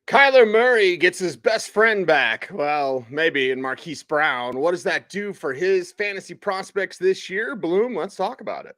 Kyler Murray gets his best friend back. Well, maybe in Marquise Brown. What does that do for his fantasy prospects this year? Bloom, let's talk about it.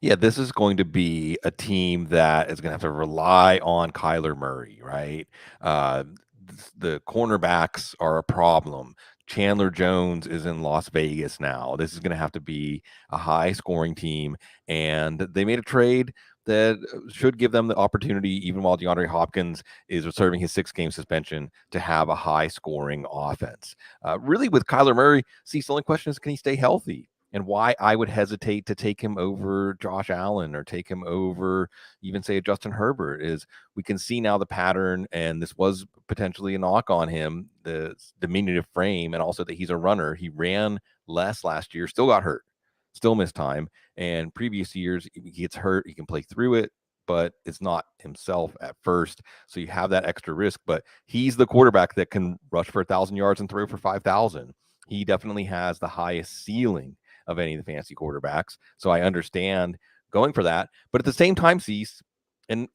Yeah, this is going to be a team that is going to have to rely on Kyler Murray, right? The cornerbacks are a problem. Chandler Jones is in Las Vegas now. This is going to have to be a high-scoring team, and they made a trade that should give them the opportunity, even while DeAndre Hopkins is serving his 6-game suspension, to have a high-scoring offense. Really, with Kyler Murray, Cecil, the only question is, can he stay healthy? And why I would hesitate to take him over Josh Allen or take him over even, say, Justin Herbert is we can see now the pattern, and this was potentially a knock on him, the diminutive frame, and also that he's a runner. He ran less last year, still got hurt, still missed time. And previous years, he gets hurt, he can play through it, but it's not himself at first. So you have that extra risk, but he's the quarterback that can rush for 1,000 yards and throw for 5,000. He definitely has the highest ceiling of any of the fantasy quarterbacks. So I understand going for that. But at the same time, Cease, and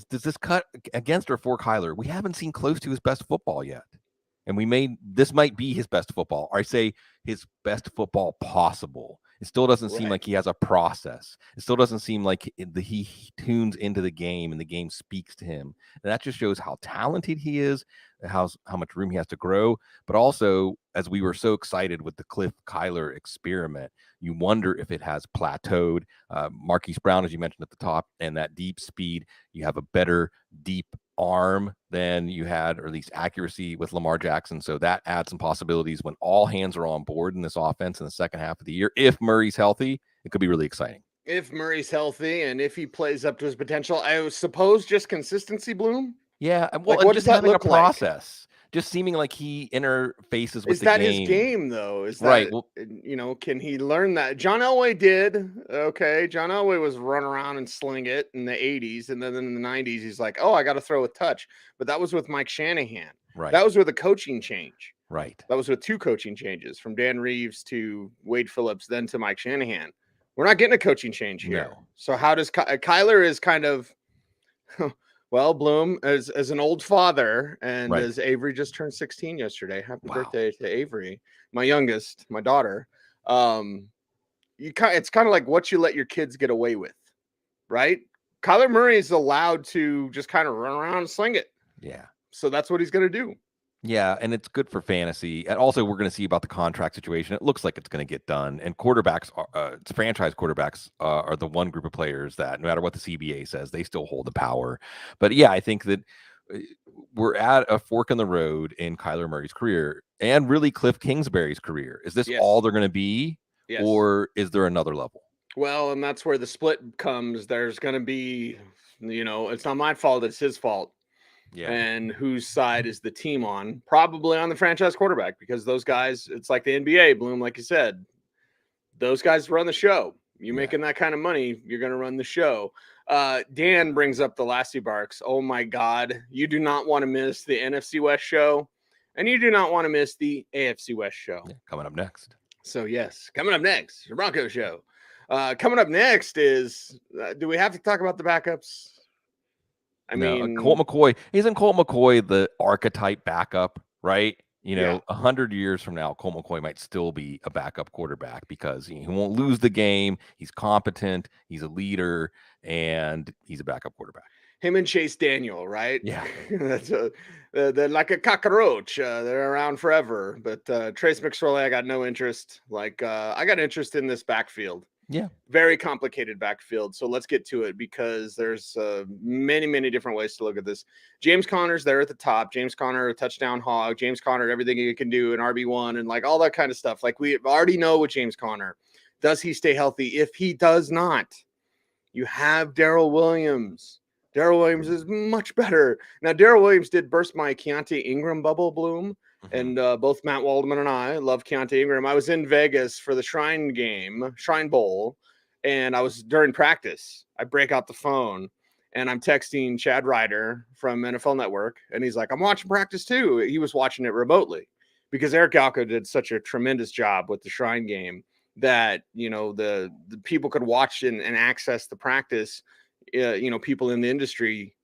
does this cut against or for Kyler? We haven't seen close to his best football yet. And this might be his best football, or I say his best football possible. It still doesn't seem like he has a process. It still doesn't seem like he tunes into the game and the game speaks to him. And that just shows how talented he is, how much room he has to grow. But also, as we were so excited with the Cliff Kyler experiment, you wonder if it has plateaued. Marquise Brown, as you mentioned at the top, and that deep speed, you have a better deep arm than you had, or at least accuracy, with Lamar Jackson. So that adds some possibilities when all hands are on board in this offense in the second half of the year. If Murray's healthy, it could be really exciting. If Murray's healthy and if he plays up to his potential, I suppose just consistency, Bloom. Yeah, well, like, what just does having a process. Like? Just seeming like he interfaces with the game. Is that his game, though? Is that right? Well, can he learn that? John Elway did. Okay, John Elway was run around and sling it in the 80s, and then in the 90s, he's like, oh, I got to throw a touch. But that was with Mike Shanahan. Right. That was with a coaching change. Right. That was with 2 coaching changes, from Dan Reeves to Wade Phillips, then to Mike Shanahan. We're not getting a coaching change here. No. So how does Kyler is kind of... Well, Bloom, as an old father, and right. As Avery just turned 16 yesterday. Happy birthday to Avery, my youngest, my daughter. It's kind of like what you let your kids get away with, right? Kyler Murray is allowed to just kind of run around and sling it. Yeah. So that's what he's going to do. Yeah, and it's good for fantasy. And also, we're going to see about the contract situation. It looks like it's going to get done. And quarterbacks, franchise quarterbacks, are the one group of players that, no matter what the CBA says, they still hold the power. But yeah, I think that we're at a fork in the road in Kyler Murray's career, and really Cliff Kingsbury's career. Is this all they're going to be, or is there another level? Well, and that's where the split comes. There's going to be, it's not my fault; it's his fault. Yeah. And whose side is the team on? Probably on the franchise quarterback, because those guys, it's like the NBA, Bloom, like you said. Those guys run the show. You're making that kind of money, you're going to run the show. Dan brings up the Lassie Barks. Oh, my God. You do not want to miss the NFC West show, and you do not want to miss the AFC West show. Yeah, coming up next. So, yes, coming up next, the Broncos show. Coming up next is, do we have to talk about the backups? I mean, Colt McCoy, isn't Colt McCoy the archetype backup, right? 100 years from now, Colt McCoy might still be a backup quarterback because he won't lose the game. He's competent. He's a leader, and he's a backup quarterback. Him and Chase Daniel, right? Yeah. They're like a cockroach. They're around forever. But Trace McSorley, I got no interest. I got interest in this backfield. Yeah. Very complicated backfield. So let's get to it, because there's many, many different ways to look at this. James Conner's there at the top. James Conner, a touchdown hog. James Conner, everything he can do, an RB1 and all that kind of stuff. We already know with James Conner. Does he stay healthy? If he does not, you have Darrell Williams. Darrell Williams is much better. Now, Darrell Williams did burst my Keontae Ingram bubble, Bloom. And both Matt Waldman and I love Keontae Ingram. I was in Vegas for the Shrine Bowl, and I was during practice. I break out the phone, and I'm texting Chad Ryder from NFL Network, and he's like, I'm watching practice too. He was watching it remotely because Eric Galko did such a tremendous job with the Shrine game that, the people could watch and access the practice, people in the industry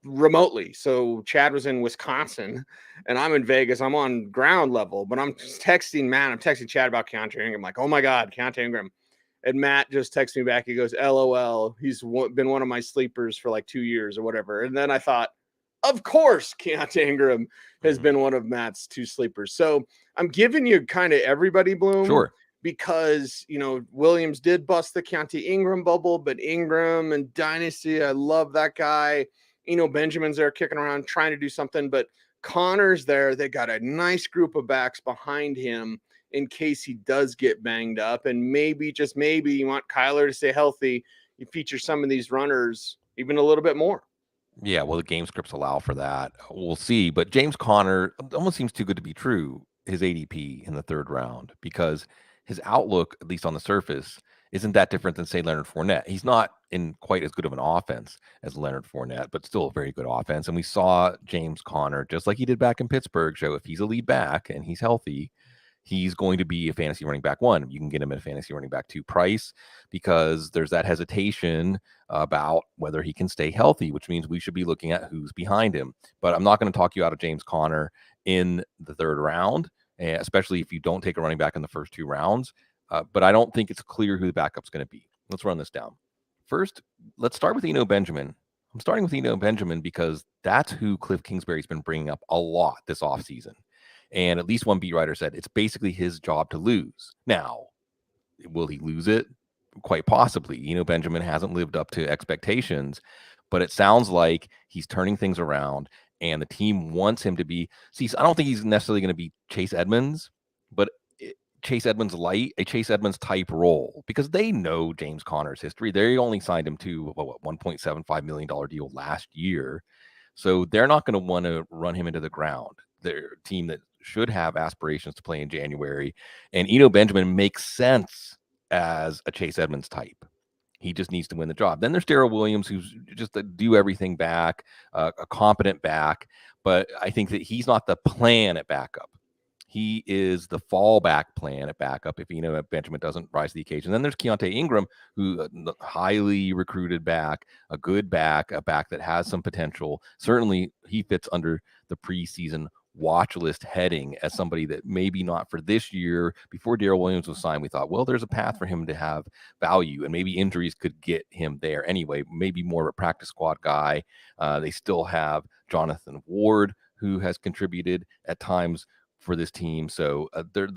remotely. So Chad was in Wisconsin and I'm in Vegas. I'm on ground level, but I'm texting Matt. I'm texting Chad about Keontae Ingram. I'm like, oh my God, Keontae Ingram. And Matt just texts me back. He goes, LOL. He's been one of my sleepers for like 2 years or whatever. And then I thought, of course, Keontae Ingram has been one of Matt's 2 sleepers. So I'm giving you kind of everybody, Bloom. Sure. Because, Williams did bust the Keontae Ingram bubble, but Ingram and Dynasty, I love that guy. Benjamin's there kicking around trying to do something, but Connor's there. They got a nice group of backs behind him in case he does get banged up. And maybe, just maybe, you want Kyler to stay healthy. You feature some of these runners even a little bit more. Yeah, well, the game scripts allow for that. We'll see. But James Conner almost seems too good to be true, his ADP in the 3rd round, because his outlook, at least on the surface, isn't that different than, say, Leonard Fournette. He's not in quite as good of an offense as Leonard Fournette, but still a very good offense. And we saw James Conner, just like he did back in Pittsburgh, show if he's a lead back and he's healthy, he's going to be a fantasy running back 1. You can get him at a fantasy running back 2 price because there's that hesitation about whether he can stay healthy, which means we should be looking at who's behind him. But I'm not going to talk you out of James Conner in the 3rd round, especially if you don't take a running back in the first 2 rounds. But I don't think it's clear who the backup's going to be. Let's run this down. First, let's start with Eno Benjamin. I'm starting with Eno Benjamin because that's who Cliff Kingsbury's been bringing up a lot this offseason. And at least one beat writer said it's basically his job to lose. Now, will he lose it? Quite possibly. Eno Benjamin hasn't lived up to expectations, but it sounds like he's turning things around and the team wants him to be. See, I don't think he's necessarily going to be Chase Edmonds, but Chase Edmonds light, a Chase Edmonds type role, because they know James Conner's history. They only signed him to what $1.75 million deal last year. So they're not going to want to run him into the ground. They're a team that should have aspirations to play in January. And Eno Benjamin makes sense as a Chase Edmonds type. He just needs to win the job. Then there's Darrell Williams, who's just a do everything back, a competent back. But I think that he's not the plan at backup. He is the fallback plan at backup if Eno Benjamin doesn't rise to the occasion. Then there's Keontae Ingram, who highly recruited back, a good back, a back that has some potential. Certainly, he fits under the preseason watch list heading as somebody that maybe not for this year. Before Darrell Williams was signed, we thought, well, there's a path for him to have value, and maybe injuries could get him there anyway. Maybe more of a practice squad guy. They still have Jonathan Ward, who has contributed at times for this team. So there's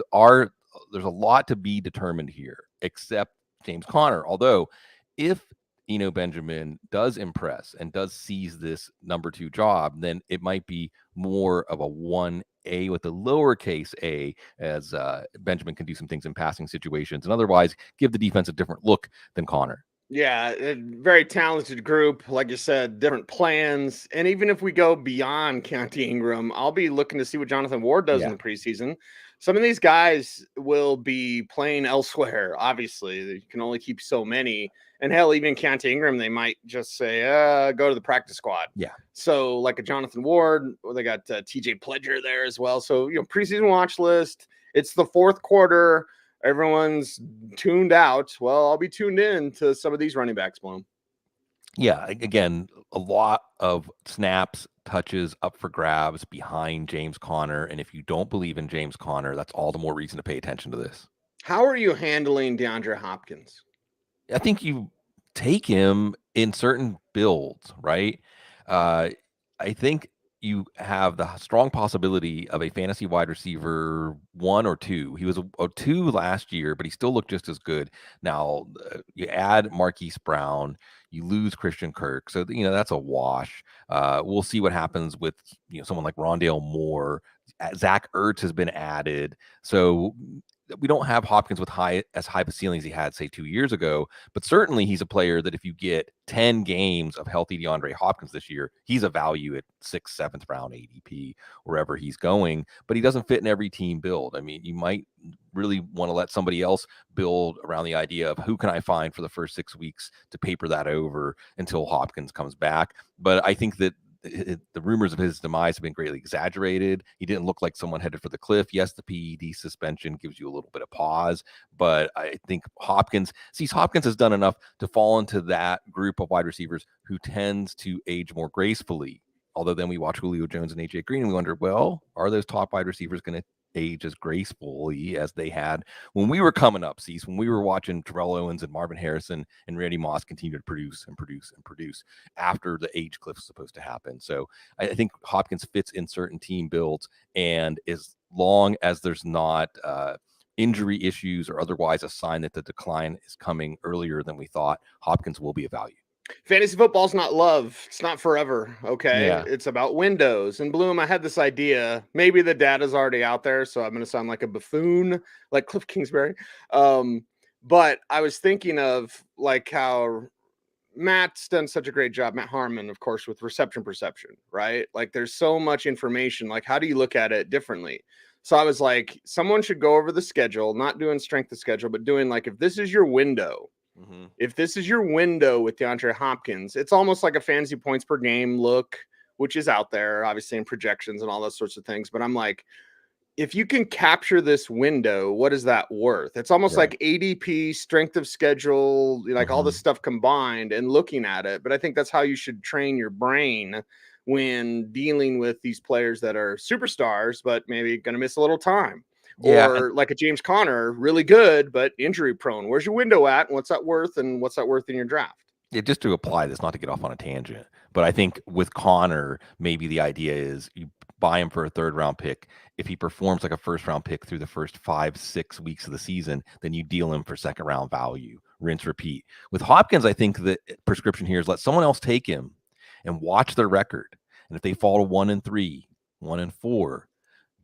a lot to be determined here, except James Conner. Although if Eno Benjamin does impress and does seize this number 2 job, then it might be more of a 1A with a lowercase a, as Benjamin can do some things in passing situations and otherwise give the defense a different look than Conner. Yeah, a very talented group. Like you said, different plans. And even if we go beyond Keontae Ingram, I'll be looking to see what Jonathan Ward does in the preseason. Some of these guys will be playing elsewhere. Obviously, you can only keep so many. And hell, even Keontae Ingram, they might just say, go to the practice squad. Yeah. So like a Jonathan Ward, they got TJ Pledger there as well. So, preseason watch list. It's the 4th quarter. Everyone's tuned out. Well, I'll be tuned in to some of these running backs, Bloom. Yeah, again, a lot of snaps, touches up for grabs behind James Conner. And if you don't believe in James Conner, that's all the more reason to pay attention to this. How are you handling DeAndre Hopkins? I think you take him in certain builds, right? I think you have the strong possibility of a fantasy wide receiver 1 or 2. He was a 2 last year, but he still looked just as good. Now you add Marquise Brown, you lose Christian Kirk. So, that's a wash. We'll see what happens with, someone like Rondale Moore Zach Ertz has been added. So we don't have Hopkins with as high of a ceiling as he had, say, 2 years ago. But certainly he's a player that if you get 10 games of healthy DeAndre Hopkins this year, he's a value at 6th, 7th round ADP, wherever he's going. But he doesn't fit in every team build. I mean, you might really want to let somebody else build around the idea of who can I find for the first 6 weeks to paper that over until Hopkins comes back. But I think that the rumors of his demise have been greatly exaggerated. He didn't look like someone headed for the cliff. Yes, the PED suspension gives you a little bit of pause, but I think Hopkins has done enough to fall into that group of wide receivers who tends to age more gracefully. Although then we watch Julio Jones and AJ Green and we wonder, well, are those top wide receivers going to age as gracefully as they had when we were coming up, when we were watching Terrell Owens and Marvin Harrison and Randy Moss continue to produce after the age cliff is supposed to happen. So I think Hopkins fits in certain team builds, and as long as there's not injury issues or otherwise a sign that the decline is coming earlier than we thought, Hopkins will be a value. Fantasy football's not love. It's not forever. Okay. Yeah. It's about windows. And Bloom, I had this idea. Maybe the data's already out there, so I'm going to sound like a buffoon, like Cliff Kingsbury. But I was thinking of like how Matt's done such a great job. Matt Harmon, of course, with reception perception, right? Like there's so much information. Like, how do you look at it differently? So I was like, someone should go over the schedule, not doing strength of schedule, but doing like, if this is your window, if this is your window with DeAndre Hopkins, it's almost like a fantasy points per game look, which is out there, obviously in projections and all those sorts of things. But I'm like, if you can capture this window, what is that worth? It's almost like ADP, strength of schedule, like all this stuff combined and looking at it. But I think that's how you should train your brain when dealing with these players that are superstars, but maybe going to miss a little time. Yeah. Or like a James Conner, really good, but injury prone. Where's your window at? And what's that worth? And what's that worth in your draft? Yeah, just to apply this, not to get off on a tangent, but I think with Conner, maybe the idea is you buy him for a 3rd round pick. If he performs like a 1st round pick through the first 5-6 weeks of the season, then you deal him for 2nd round value, rinse, repeat. With Hopkins, I think the prescription here is let someone else take him and watch their record. And if they fall to 1-3, 1-4,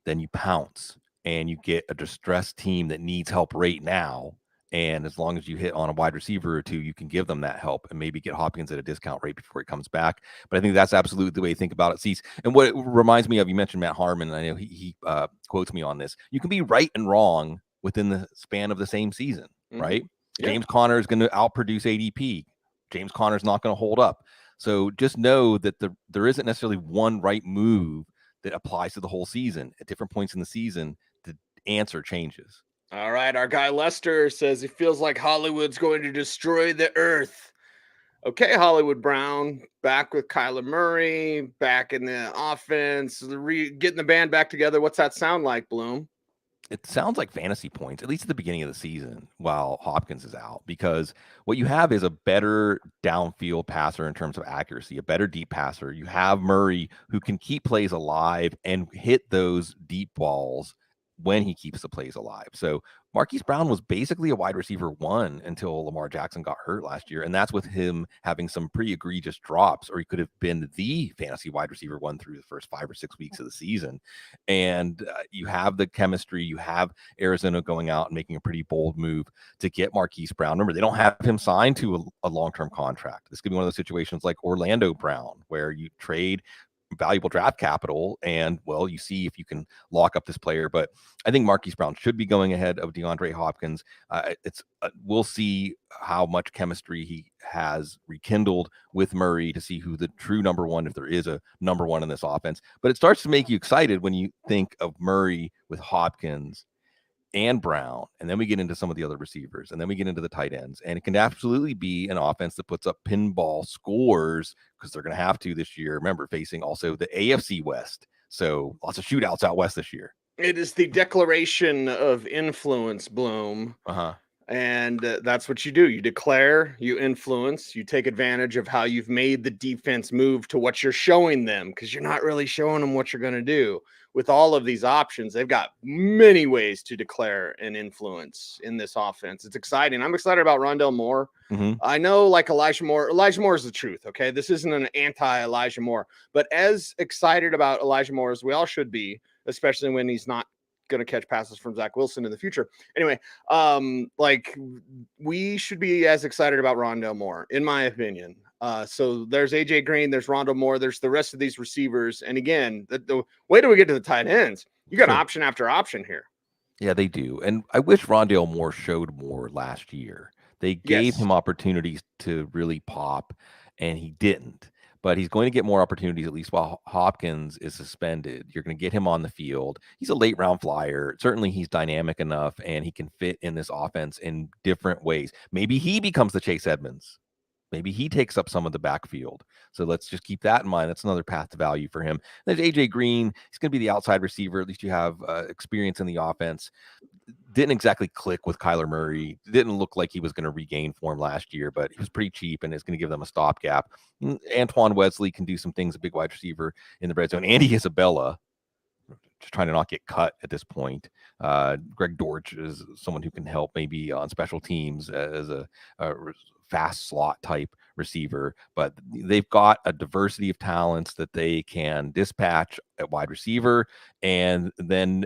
then you pounce and you get a distressed team that needs help right now. And as long as you hit on a wide receiver or two, you can give them that help and maybe get Hopkins at a discount rate before he comes back. But I think that's absolutely the way you think about it, Cecil. And what it reminds me of, you mentioned Matt Harmon, and I know he quotes me on this. You can be right and wrong within the span of the same season, right? Yeah. James Conner is going to outproduce ADP. James Conner is not going to hold up. So just know that there isn't necessarily one right move that applies to the whole season. At different points in the season, the answer changes. All right. Our guy Lester says he feels like Hollywood's going to destroy the earth. Okay, Hollywood Brown, back with Kyler Murray, back in the offense, getting the band back together. What's that sound like, Bloom? It sounds like fantasy points, at least at the beginning of the season while Hopkins is out, because what you have is a better downfield passer in terms of accuracy, a better deep passer. You have Murray who can keep plays alive and hit those deep balls when he keeps the plays alive. So Marquise Brown was basically a wide receiver 1 until Lamar Jackson got hurt last year. And that's with him having some pretty egregious drops, or he could have been the fantasy wide receiver 1 through the first 5 or 6 weeks of the season. And you have the chemistry, you have Arizona going out and making a pretty bold move to get Marquise Brown. Remember, they don't have him signed to a long-term contract. This could be one of those situations like Orlando Brown, where you trade valuable draft capital and, well, you see if you can lock up this player. But I think Marquise Brown should be going ahead of DeAndre Hopkins. We'll see how much chemistry he has rekindled with Murray to see who the true number 1, if there is a number 1 in this offense. But it starts to make you excited when you think of Murray with Hopkins and Brown, and then we get into some of the other receivers, and then we get into the tight ends, and it can absolutely be an offense that puts up pinball scores, because they're going to have to this year. Remember, facing also the AFC West, so lots of shootouts out west this year. It is the declaration of influence, Bloom. And that's what you do. You declare, you influence, you take advantage of how you've made the defense move to what you're showing them, because you're not really showing them what you're going to do. With all of these options, they've got many ways to declare an influence in this offense. It's exciting. I'm excited about Rondale Moore. I know, like Elijah Moore is the truth. Okay. This isn't an anti-Elijah Moore, but as excited about Elijah Moore as we all should be, especially when he's not going to catch passes from Zach Wilson in the future. Anyway, like we should be as excited about Rondale Moore, in my opinion. So there's AJ Green, there's Rondale Moore, there's the rest of these receivers. And again, the way do we get to the tight ends? You got option after option here. Yeah, they do. And I wish Rondale Moore showed more last year. They gave him opportunities to really pop, and he didn't. But he's going to get more opportunities, at least while Hopkins is suspended. You're going to get him on the field. He's a late round flyer. Certainly he's dynamic enough, and he can fit in this offense in different ways. Maybe he becomes the Chase Edmonds. Maybe he takes up some of the backfield. So let's just keep that in mind. That's another path to value for him. There's AJ Green. He's going to be the outside receiver. At least you have experience in the offense. Didn't exactly click with Kyler Murray. Didn't look like he was going to regain form last year, but he was pretty cheap and is going to give them a stopgap. Antoine Wesley can do some things, a big wide receiver in the red zone. Andy Isabella, just trying to not get cut at this point. Greg Dortch is someone who can help maybe on special teams as a fast slot type receiver, but they've got a diversity of talents that they can dispatch at wide receiver. And then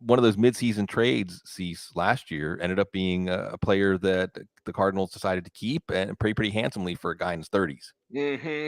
one of those midseason trades last year ended up being a player that the Cardinals decided to keep and pretty handsomely for a guy in his 30s.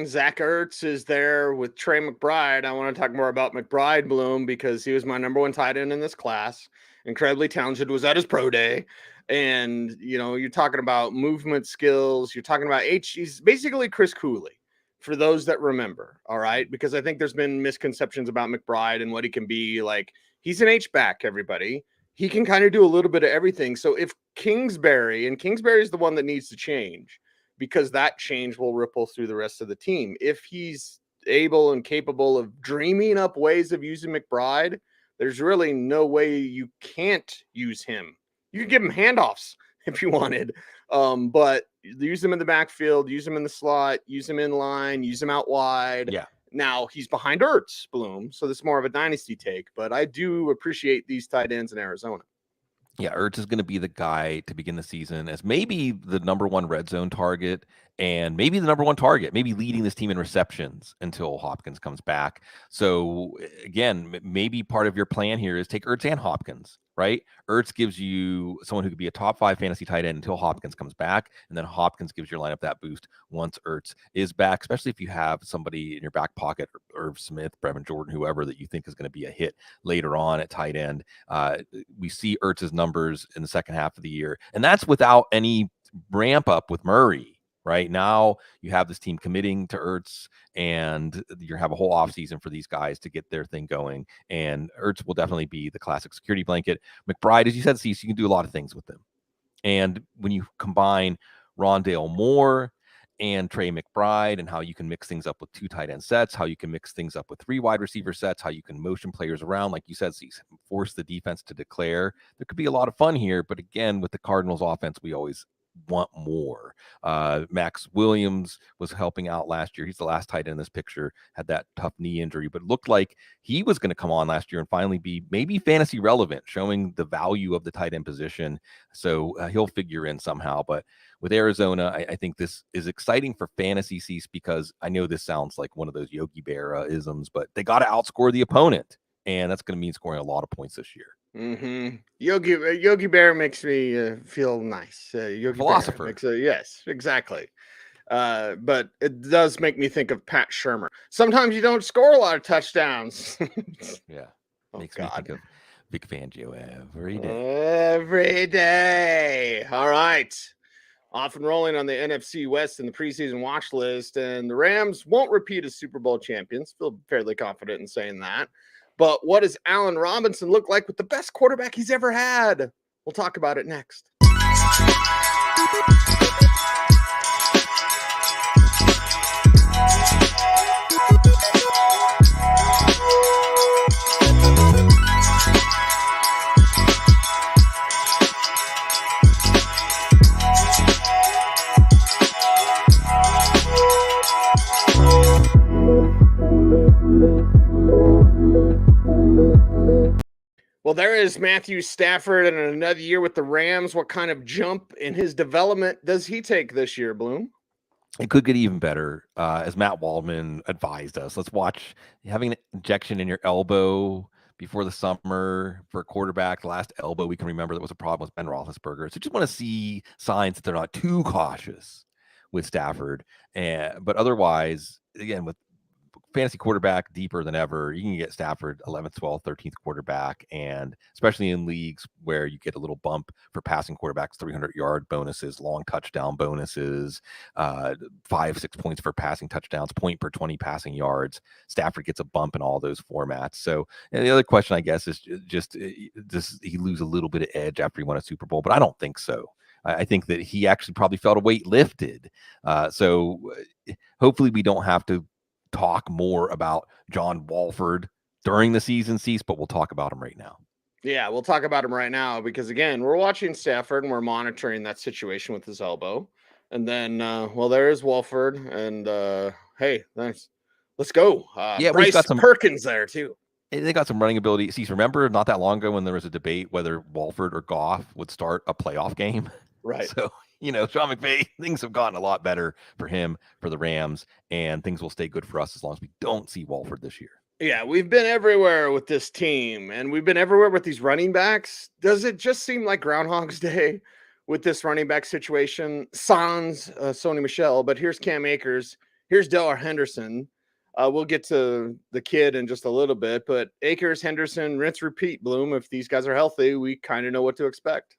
Zach Ertz is there with Trey McBride. I want to talk more about McBride, Bloom, because he was my number one tight end in this class. Incredibly talented, was at his pro day. And, you know, you're talking about movement skills. You're talking about he's basically Chris Cooley, for those that remember. All right. Because I think there's been misconceptions about McBride and what he can be. Like, he's an H-back, everybody. He can kind of do a little bit of everything. So if Kingsbury is the one that needs to change, because that change will ripple through the rest of the team. If he's able and capable of dreaming up ways of using McBride, there's really no way you can't use him. You could give him handoffs if you wanted, but use him in the backfield, use him in the slot, use him in line, use him out wide. Yeah. Now he's behind Ertz, Bloom, so this is more of a dynasty take, but I do appreciate these tight ends in Arizona. Yeah, Ertz is going to be the guy to begin the season as maybe the number one red zone target and maybe the number one target, maybe leading this team in receptions until Hopkins comes back. So again, maybe part of your plan here is take Ertz and Hopkins, right? Ertz gives you someone who could be a top 5 fantasy tight end until Hopkins comes back. And then Hopkins gives your lineup that boost once Ertz is back, especially if you have somebody in your back pocket, Irv Smith, Brevin Jordan, whoever that you think is going to be a hit later on at tight end. We see Ertz's numbers in the second half of the year, and that's without any ramp up with Murray. Right now, you have this team committing to Ertz, and you have a whole offseason for these guys to get their thing going. And Ertz will definitely be the classic security blanket. McBride, as you said, Cecil, you can do a lot of things with them. And when you combine Rondale Moore and Trey McBride, and how you can mix things up with 2 tight end sets, how you can mix things up with 3 wide receiver sets, how you can motion players around, like you said, Cecil, force the defense to declare. There could be a lot of fun here. But again, with the Cardinals offense, we always want more. Max Williams was helping out last year. He's the last tight end in this picture, had that tough knee injury, but looked like he was going to come on last year and finally be maybe fantasy relevant, showing the value of the tight end position. So he'll figure in somehow. But with Arizona, I think this is exciting for fantasy seats, because I know this sounds like one of those Yogi Berra isms, but they got to outscore the opponent, and that's going to mean scoring a lot of points this year. Yogi Bear makes me feel nice. Yogi Philosopher. Yes, exactly. But it does make me think of Pat Shurmur. Sometimes you don't score a lot of touchdowns. Yeah. Makes me think of Vic Fangio every day. Every day. All right. Off and rolling on the NFC West in the preseason watch list, and the Rams won't repeat as Super Bowl champions. Feel fairly confident in saying that. But what does Allen Robinson look like with the best quarterback he's ever had? We'll talk about it next. Well, there is Matthew Stafford in another year with the Rams. What kind of jump in his development does he take this year, Bloom? It could get even better. As Matt Waldman advised us, let's watch having an injection in your elbow before the summer for a quarterback. The last elbow we can remember that was a problem was Ben Roethlisberger. So just want to see signs that they're not too cautious with Stafford. But otherwise, again, with fantasy quarterback deeper than ever, you can get Stafford 11th, 12th, 13th quarterback, and especially in leagues where you get a little bump for passing quarterbacks, 300-yard bonuses, long touchdown bonuses, 5-6 points for passing touchdowns, point per 20 passing yards. Stafford gets a bump in all those formats. So, and the other question, I guess, is just does he lose a little bit of edge after he won a Super Bowl? But I don't think so. I think that he actually probably felt a weight lifted. So hopefully we don't have to talk more about John Wolford during the season, Cease, but we'll talk about him right now. Yeah, we'll talk about him right now because, again, we're watching Stafford and we're monitoring that situation with his elbow. And then, there is Wolford. And, hey, thanks. Let's go. Bryce Perkins there, too. They got some running ability. Cease, remember not that long ago when there was a debate whether Wolford or Goff would start a playoff game? Right. So, Sean McVay, things have gotten a lot better for him, for the Rams, and things will stay good for us as long as we don't see Wolford this year. Yeah, we've been everywhere with this team, and we've been everywhere with these running backs. Does it just seem like Groundhog's Day with this running back situation? Sans Sony Michel, but here's Cam Akers. Here's Delaware Henderson. We'll get to the kid in just a little bit, but Akers, Henderson, rinse, repeat, Bloom. If these guys are healthy, we kind of know what to expect.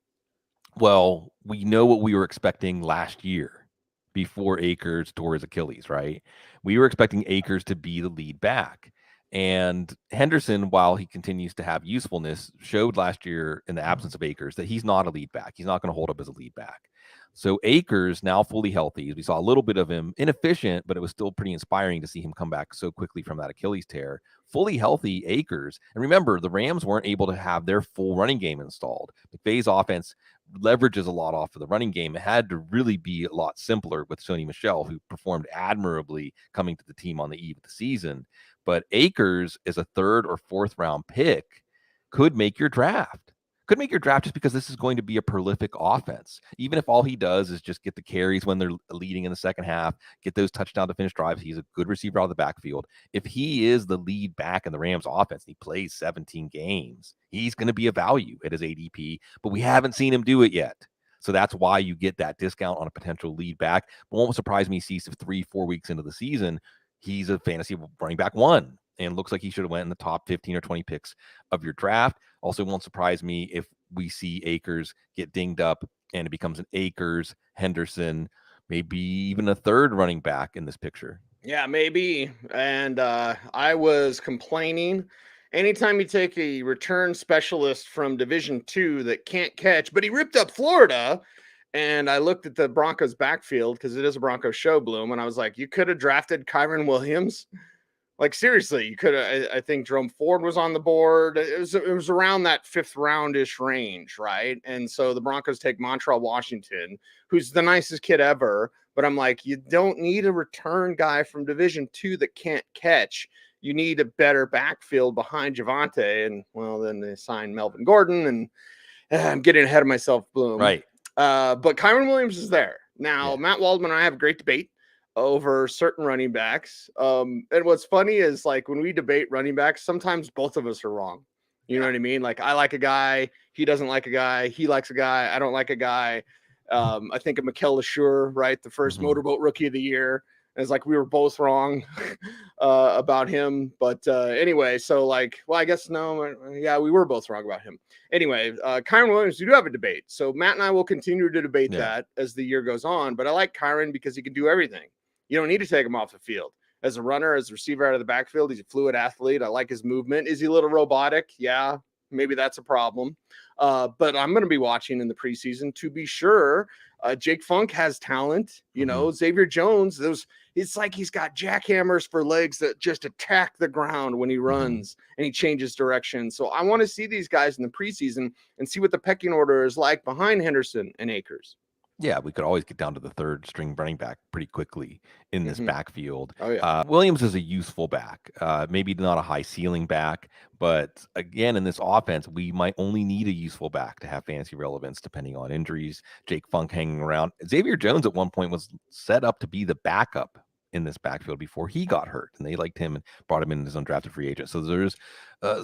Well, we know what we were expecting last year before Akers tore his Achilles, right? We were expecting Akers to be the lead back. And Henderson, while he continues to have usefulness, showed last year in the absence of Akers that he's not a lead back. He's not going to hold up as a lead back. So Akers, now fully healthy, we saw a little bit of him inefficient, but it was still pretty inspiring to see him come back so quickly from that Achilles tear. Fully healthy Akers. And remember, the Rams weren't able to have their full running game installed. McVay's offense leverages a lot off of the running game. It had to really be a lot simpler with Sony Michel, who performed admirably coming to the team on the eve of the season. But Akers is a 3rd or 4th round pick, could make your draft. Could make your draft just because this is going to be a prolific offense. Even if all he does is just get the carries when they're leading in the second half, get those touchdown to finish drives. He's a good receiver out of the backfield. If he is the lead back in the Rams offense and he plays 17 games, he's going to be a value at his ADP, but we haven't seen him do it yet. So that's why you get that discount on a potential lead back. But won't surprise me, Cease, if 3-4 weeks into the season, he's a fantasy running back 1 and looks like he should have went in the top 15 or 20 picks of your draft. Also won't surprise me if we see Akers get dinged up and it becomes an Akers, Henderson, maybe even a 3rd running back in this picture. Yeah, maybe. And I was complaining. Anytime you take a return specialist from Division II that can't catch, but he ripped up Florida. And I looked at the Broncos backfield because it is a Broncos show, Bloom. And I was like, you could have drafted Kyron Williams. Like, seriously, you could have. I think Jerome Ford was on the board. It was around that 5th roundish range, right? And so the Broncos take Montreal Washington, who's the nicest kid ever. But I'm like, you don't need a return guy from Division II that can't catch. You need a better backfield behind Javonte. And, well, then they signed Melvin Gordon. And I'm getting ahead of myself, Bloom. Right. But Kyron Williams is there. Now, yeah. Matt Waldman and I have a great debate over certain running backs. And what's funny is, like, when we debate running backs, sometimes both of us are wrong. You know what I mean? Like, I like a guy, he doesn't like a guy, he likes a guy, I don't like a guy. I think of Mikel LeSure, right? The first motorboat rookie of the year. And it's like we were both wrong about him. But anyway, so, like, well, I guess no. Yeah, we were both wrong about him. Anyway, Kyron Williams, we do have a debate. So Matt and I will continue to debate that as the year goes on. But I like Kyron because he can do everything. You don't need to take him off the field. As a runner, as a receiver out of the backfield, he's a fluid athlete. I like his movement. Is he a little robotic? Yeah, maybe that's a problem. But I'm going to be watching in the preseason to be sure. Jake Funk has talent. You know, Xavier Jones, it's like he's got jackhammers for legs that just attack the ground when he runs and he changes direction. So I want to see these guys in the preseason and see what the pecking order is like behind Henderson and Akers. Yeah, we could always get down to the 3rd string running back pretty quickly in this backfield. Oh, yeah. Williams is a useful back, maybe not a high ceiling back, but again, in this offense, we might only need a useful back to have fantasy relevance depending on injuries. Jake Funk hanging around. Xavier Jones at one point was set up to be the backup in this backfield before he got hurt, and they liked him and brought him in as undrafted free agent. So there's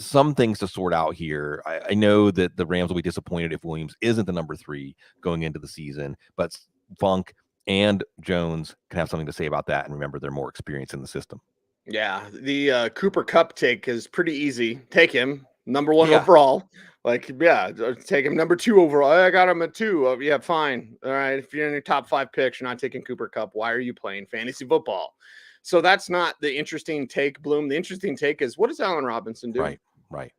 some things to sort out here. I know that the Rams will be disappointed if Williams isn't the number 3 going into the season, but Funk and Jones can have something to say about that. And remember, they're more experienced in the system. Yeah, the Cooper Kupp take is pretty easy. Take him number 1 overall. Like, yeah, take him number 2 overall. I got him at 2. Oh, yeah, fine. All right. If you're in your top 5 picks, you're not taking Cooper Kupp. Why are you playing fantasy football? So that's not the interesting take, Bloom. The interesting take is, what does Allen Robinson do? Right.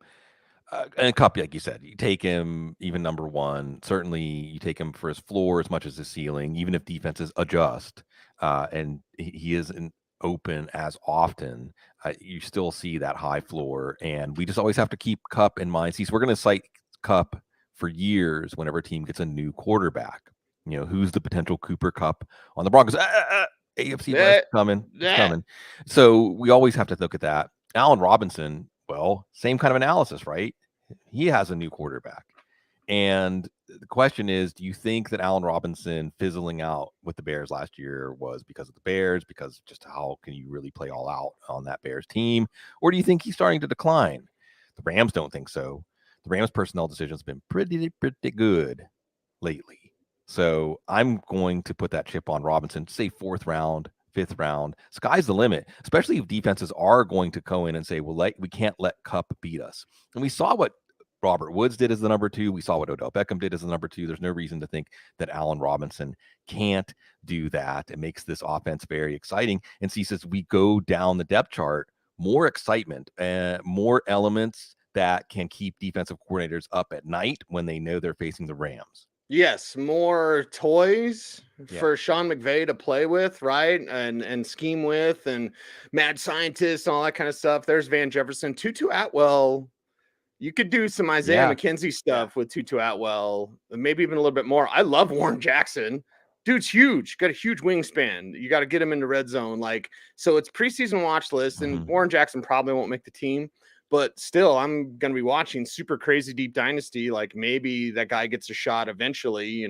And Kupp, like you said, you take him even number 1. Certainly, you take him for his floor as much as his ceiling, even if defenses adjust. And he isn't open as often. You still see that high floor, and we just always have to keep Kupp in mind. See, so we're going to cite Kupp for years whenever a team gets a new quarterback. Who's the potential Cooper Kupp on the Broncos? AFC West coming. It's coming. So we always have to look at that. Allen Robinson, well, same kind of analysis, right? He has a new quarterback. And the question is, do you think that Allen Robinson fizzling out with the Bears last year was because of the Bears, because just how can you really play all out on that Bears team? Or do you think he's starting to decline? The Rams don't think so. The Rams personnel decisions have been pretty good lately. So I'm going to put that chip on Robinson, say 4th round, 5th round. Sky's the limit, especially if defenses are going to go in and say, well, we can't let Kupp beat us. And we saw what Robert Woods did as the number 2. We saw what Odell Beckham did as the number 2. There's no reason to think that Allen Robinson can't do that. It makes this offense very exciting. And see, as we go down the depth chart, more excitement and more elements that can keep defensive coordinators up at night when they know they're facing the Rams. Yes, more toys for Sean McVay to play with, right? And scheme with, and mad scientists and all that kind of stuff. There's Van Jefferson. Tutu Atwell. You could do some Isaiah McKenzie stuff with Tutu Atwell, maybe even a little bit more. I love Warren Jackson. Dude's huge, got a huge wingspan. You got to get him in the red zone. So it's preseason watch list, and Warren Jackson probably won't make the team, but still, I'm going to be watching super crazy deep dynasty. Like, maybe that guy gets a shot eventually,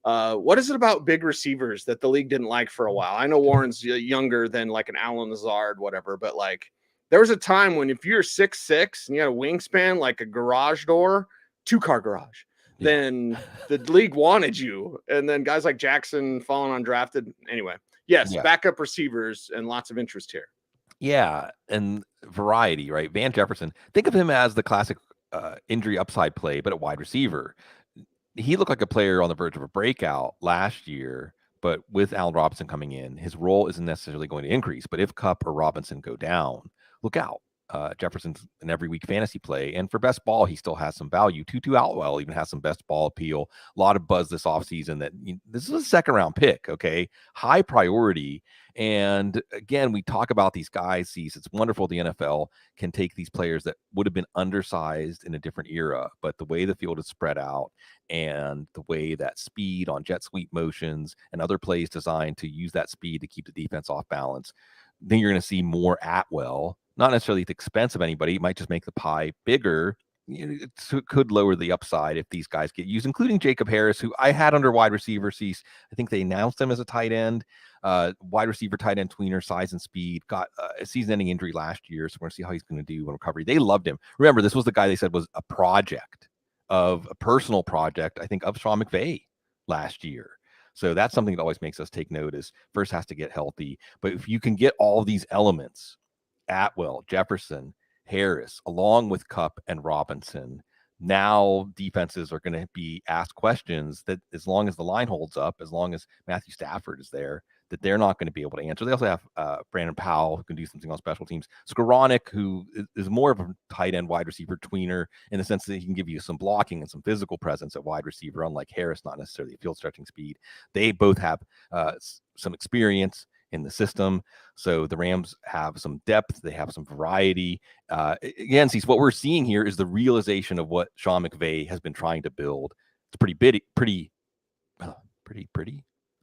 What is it about big receivers that the league didn't like for a while? I know Warren's younger than like an Allen Lazard, whatever, but there was a time when if you're 6'6" and you had a wingspan like a garage door, 2-car garage, then the league wanted you. And then guys like Jackson falling undrafted. Anyway, backup receivers and lots of interest here. Yeah, and variety, right? Van Jefferson, think of him as the classic injury upside play, but a wide receiver. He looked like a player on the verge of a breakout last year, but with Allen Robinson coming in, his role isn't necessarily going to increase. But if Kupp or Robinson go down, look out. Jefferson's an every week fantasy play, and for best ball, he still has some value. Tutu Atwell even has some best ball appeal. A lot of buzz this offseason that this is a 2nd round pick, okay? High priority. And again, we talk about these guys. It's wonderful the NFL can take these players that would have been undersized in a different era, but the way the field is spread out and the way that speed on jet sweep motions and other plays designed to use that speed to keep the defense off balance, then you're going to see more Atwell, not necessarily at the expense of anybody. It might just make the pie bigger. It could lower the upside if these guys get used, including Jacob Harris, who I had under wide receiver. I think they announced him as a tight end, wide receiver, tight end tweener, size and speed. Got a season-ending injury last year, so we're going to see how he's going to do in recovery. They loved him. Remember, this was the guy they said was a personal project, I think, of Sean McVay last year. So that's something that always makes us take notice. First has to get healthy. But if you can get all these elements, Atwell, Jefferson, Harris, along with Kupp and Robinson, now defenses are going to be asked questions that, as long as the line holds up, as long as Matthew Stafford is there, that they're not going to be able to answer. They also have Brandon Powell, who can do something on special teams. Skoranek, who is more of a tight end wide receiver tweener in the sense that he can give you some blocking and some physical presence at wide receiver, unlike Harris, not necessarily field stretching speed. They both have some experience in the system. So the Rams have some depth. They have some variety. Again, see, what we're seeing here is the realization of what Sean McVay has been trying to build. It's pretty.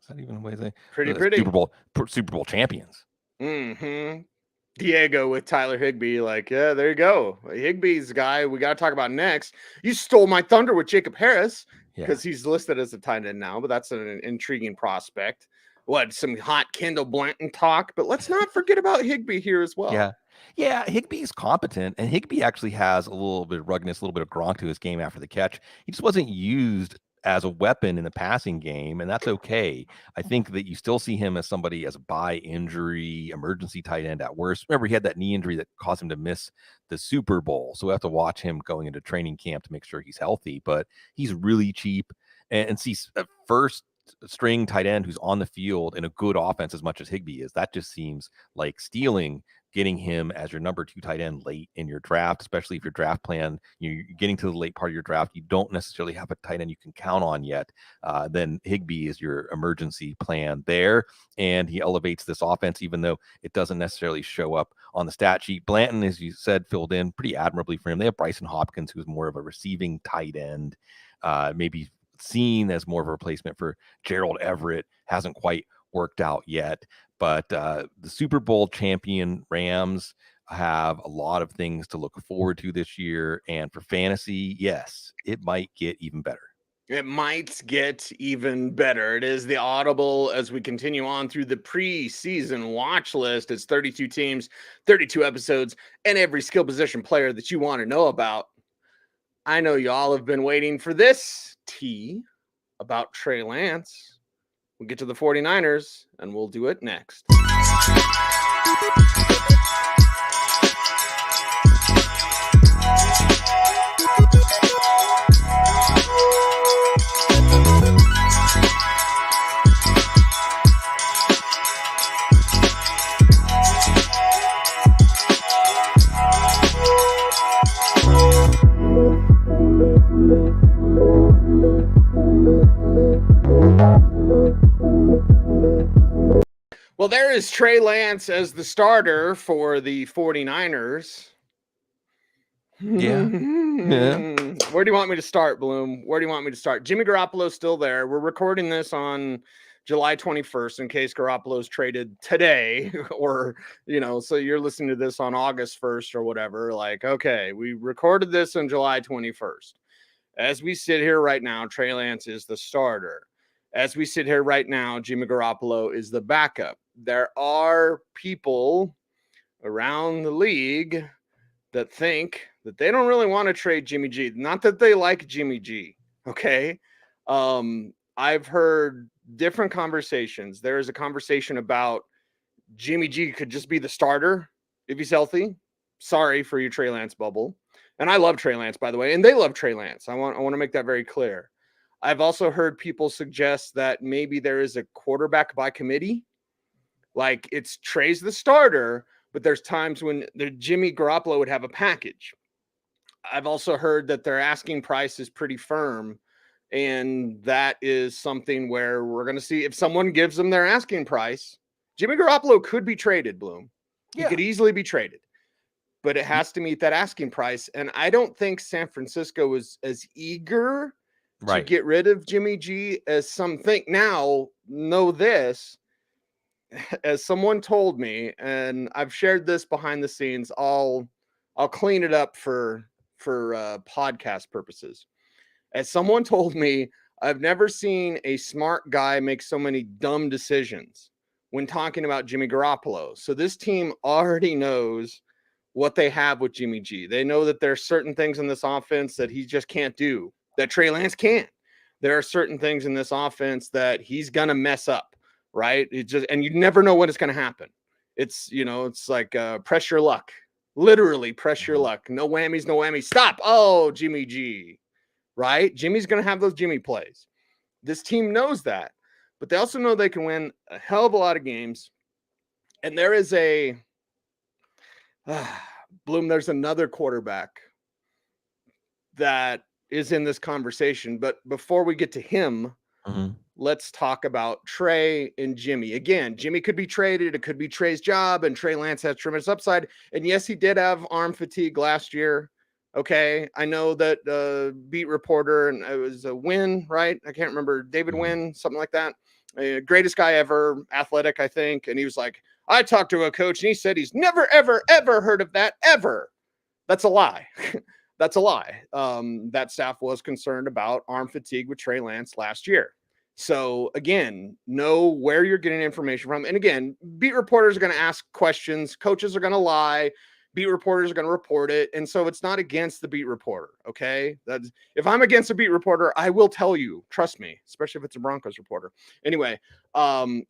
Is that even a way to say? Pretty. Super Bowl champions. Mm-hmm. Diego with Tyler Higbee, there you go. Higbee's the guy we got to talk about next. You stole my thunder with Jacob Harris because he's listed as a tight end now, but that's an intriguing prospect. some hot Kendall Blanton talk, but let's not forget about Higbee here as well. Yeah, Higbee's competent, and Higbee actually has a little bit of ruggedness, a little bit of Gronk to his game after the catch. He just wasn't used as a weapon in the passing game, and that's okay. I think that you still see him as somebody as a by injury, emergency tight end at worst. Remember, he had that knee injury that caused him to miss the Super Bowl, so we have to watch him going into training camp to make sure he's healthy, but he's really cheap. And see, first string tight end who's on the field in a good offense as much as Higbee is, that just seems like stealing getting him as your number 2 tight end late in your draft, especially if your draft plan, you're getting to the late part of your draft, you don't necessarily have a tight end you can count on yet, then Higbee is your emergency plan there, and he elevates this offense, even though it doesn't necessarily show up on the stat sheet. Blanton, as you said, filled in pretty admirably for him. They have Bryson Hopkins, who's more of a receiving tight end, maybe seen as more of a replacement for Gerald Everett, hasn't quite worked out yet. But the Super Bowl champion Rams have a lot of things to look forward to this year. And for fantasy, yes, it might get even better. It might get even better. It is the Audible as we continue on through the preseason watch list. It's 32 teams, 32 episodes, and every skill position player that you want to know about. I know y'all have been waiting for this tea about Trey Lance. We'll get to the 49ers, and we'll do it next. Well, there is Trey Lance as the starter for the 49ers. Yeah. Where do you want me to start, Bloom? Where do you want me to start? Jimmy Garoppolo's still there. We're recording this on July 21st in case Garoppolo's traded today or, so you're listening to this on August 1st or whatever. Like, okay, we recorded this on July 21st. As we sit here right now, Trey Lance is the starter. As we sit here right now, Jimmy Garoppolo is the backup. There are people around the league that think that they don't really want to trade Jimmy G. Not that they like Jimmy G, okay? I've heard different conversations. There is a conversation about Jimmy G could just be the starter if he's healthy. Sorry for your Trey Lance bubble. And I love Trey Lance, by the way, and they love Trey Lance. I want to make that very clear. I've also heard people suggest that maybe there is a quarterback by committee. Like it's Trey's the starter, but there's times when the Jimmy Garoppolo would have a package. I've also heard that their asking price is pretty firm. And that is something where we're going to see if someone gives them their asking price. Jimmy Garoppolo could be traded, Bloom. He could easily be traded, but it has to meet that asking price. And I don't think San Francisco is as eager to get rid of Jimmy G as some think. Now, know this, as someone told me, and I've shared this behind the scenes, I'll clean it up for podcast purposes. As someone told me, I've never seen a smart guy make so many dumb decisions when talking about Jimmy Garoppolo. So this team already knows what they have with Jimmy G. They know that there are certain things in this offense that he just can't do, that Trey Lance can't. There are certain things in this offense that he's going to mess up, right? And you never know when it's going to happen. It's, it's like press your luck, literally press your luck. No whammies, no whammies. Stop. Oh, Jimmy G, right? Jimmy's going to have those Jimmy plays. This team knows that, but they also know they can win a hell of a lot of games. And there is Bloom, there's another quarterback that is in this conversation. But before we get to him, let's talk about Trey and Jimmy. Again, Jimmy could be traded. It could be Trey's job, and Trey Lance has tremendous upside. And yes, he did have arm fatigue last year. Okay, I know that beat reporter, and it was a Wynn, right? I can't remember, David Wynn, something like that. Greatest guy ever, athletic, I think. And he was like, I talked to a coach, and he said he's never, ever, ever heard of that, ever. That's a lie. That's a lie. That staff was concerned about arm fatigue with Trey Lance last year. So again, know where you're getting information from. And again, beat reporters are going to ask questions. Coaches are going to lie. Beat reporters are going to report it. And so it's not against the beat reporter. Okay. That's, if I'm against a beat reporter, I will tell you, trust me, especially if it's a Broncos reporter. Anyway.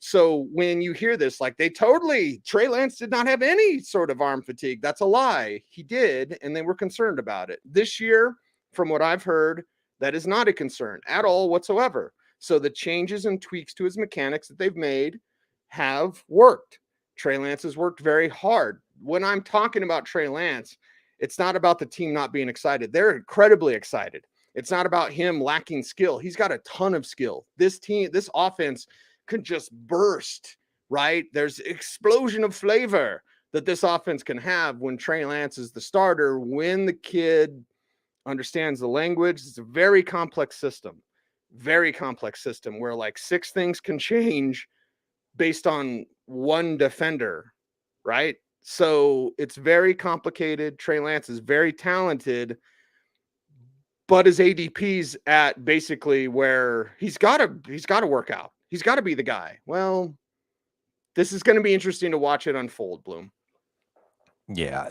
So when you hear this, like Trey Lance did not have any sort of arm fatigue. That's a lie. He did. And they were concerned about it this year. From what I've heard, that is not a concern at all whatsoever. So the changes and tweaks to his mechanics that they've made have worked. Trey Lance has worked very hard. When I'm talking about Trey Lance, it's not about the team not being excited. They're incredibly excited. It's not about him lacking skill. He's got a ton of skill. This offense can just burst, right? There's explosion of flavor that this offense can have when Trey Lance is the starter, when the kid understands the language. It's a very complex system where like 6 things can change based on one defender, right? So it's very complicated. Trey Lance is very talented, but his ADP's at basically where he's got to work out. He's got to be the guy. Well, this is going to be interesting to watch it unfold, Bloom. Yeah.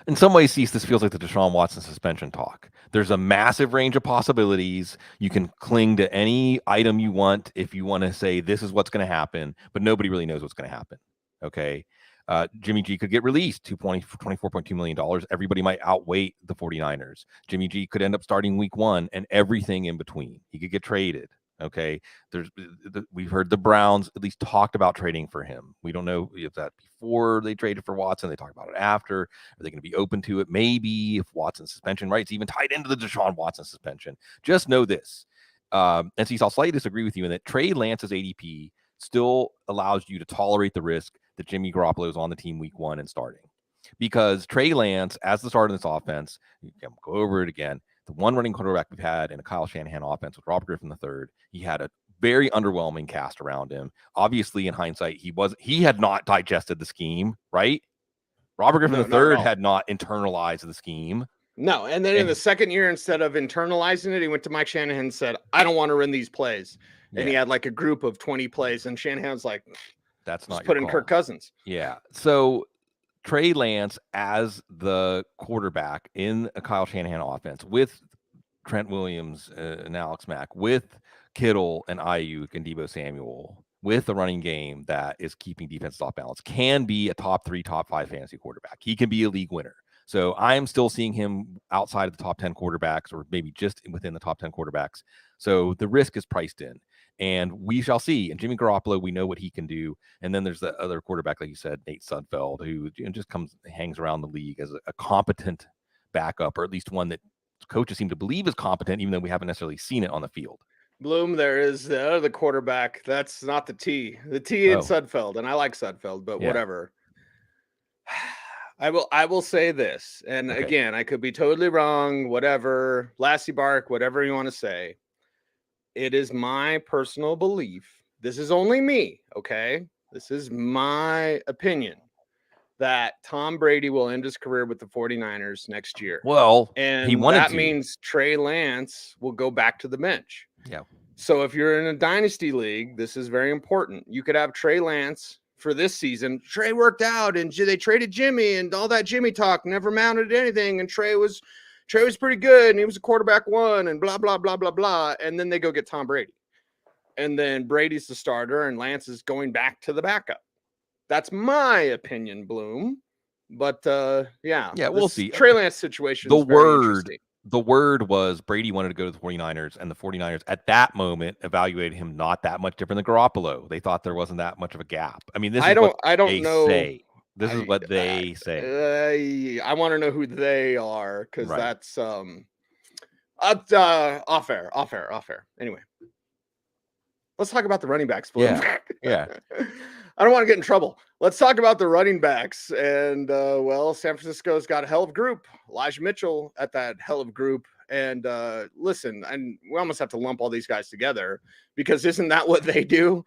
In some ways, this feels like the Deshaun Watson suspension talk. There's a massive range of possibilities. You can cling to any item you want if you want to say this is what's going to happen, but nobody really knows what's going to happen. Okay. Jimmy G could get released, $24.2 million. Everybody might outweigh the 49ers. Jimmy G could end up starting week 1 and everything in between. He could get traded. Okay. We've heard the Browns at least talked about trading for him. We don't know if that before they traded for Watson, they talked about it after. Are they going to be open to it? Maybe if Watson's suspension, right? It's even tied into the Deshaun Watson suspension. Just know this. And Cecil, I'll slightly disagree with you in that Trey Lance's ADP still allows you to tolerate the risk that Jimmy Garoppolo is on the team week 1 and starting. Because Trey Lance, as the starter in this offense, you can go over it again, the one running quarterback we've had in a Kyle Shanahan offense with Robert Griffin III, he had a very underwhelming cast around him. Obviously, in hindsight, he had not digested the scheme, right? Robert Griffin III had not internalized the scheme. No, and then in the second year, instead of internalizing it, he went to Mike Shanahan and said, I don't want to run these plays. And he had like a group of 20 plays, and Shanahan's like, that's not put in Kirk Cousins. Yeah. So Trey Lance as the quarterback in a Kyle Shanahan offense with Trent Williams and Alex Mack, with Kittle and Ayuk and Deebo Samuel, with a running game that is keeping defenses off balance, can be a top 3, top 5 fantasy quarterback. He can be a league winner. So I am still seeing him outside of the top 10 quarterbacks, or maybe just within the top 10 quarterbacks. So the risk is priced in, and we shall see. And Jimmy Garoppolo, we know what he can do. And then there's the other quarterback, like you said, Nate Sudfeld, who just hangs around the league as a competent backup, or at least one that coaches seem to believe is competent, even though we haven't necessarily seen it on the field. Bloom, there is the other quarterback. That's not the T. The T in Sudfeld, and I like Sudfeld, but whatever. I will say this, and again, I could be totally wrong, whatever, Lassie Bark, whatever you want to say. It is my personal belief. This is only me, okay? This is my opinion that Tom Brady will end his career with the 49ers next year. Well, and he wanted that to. means Trey Lance will go back to the bench. Yeah. So if you're in a dynasty league, this is very important. You could have Trey Lance for this season. Trey worked out, and they traded Jimmy, and all that Jimmy talk never mounted anything. And Trey was pretty good, and he was a quarterback 1, and blah, blah, blah, blah, blah. And then they go get Tom Brady. And then Brady's the starter, and Lance is going back to the backup. That's my opinion, Bloom. But we'll see. Trey Lance situation is very interesting. The word was Brady wanted to go to the 49ers, and the 49ers at that moment evaluated him not that much different than Garoppolo. They thought there wasn't that much of a gap. I mean, I don't know. This is what they say. I want to know who they are, because that's off air. Anyway, let's talk about the running backs. Yeah. I don't want to get in trouble. Let's talk about the running backs. And, San Francisco's got a hell of a group. Elijah Mitchell at that hell of a group. And listen, and we almost have to lump all these guys together, because isn't that what they do?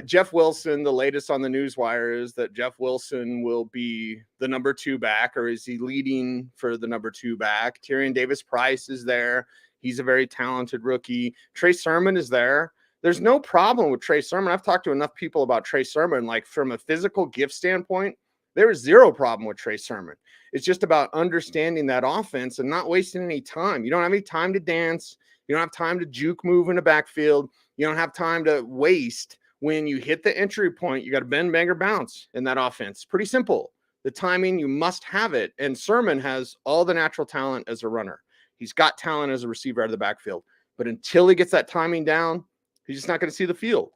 Jeff Wilson, the latest on the newswire is that Jeff Wilson will be the number 2 back, or is he leading for the number 2 back? Tyrion Davis-Price is there. He's a very talented rookie. Trey Sermon is there. There's no problem with Trey Sermon. I've talked to enough people about Trey Sermon, like from a physical gift standpoint, there is zero problem with Trey Sermon. It's just about understanding that offense and not wasting any time. You don't have any time to dance. You don't have time to juke move in the backfield. You don't have time to waste. When you hit the entry point, you got to bend, bang, or bounce in that offense. Pretty simple. The timing, you must have it. And Sermon has all the natural talent as a runner. He's got talent as a receiver out of the backfield. But until he gets that timing down, he's just not going to see the field.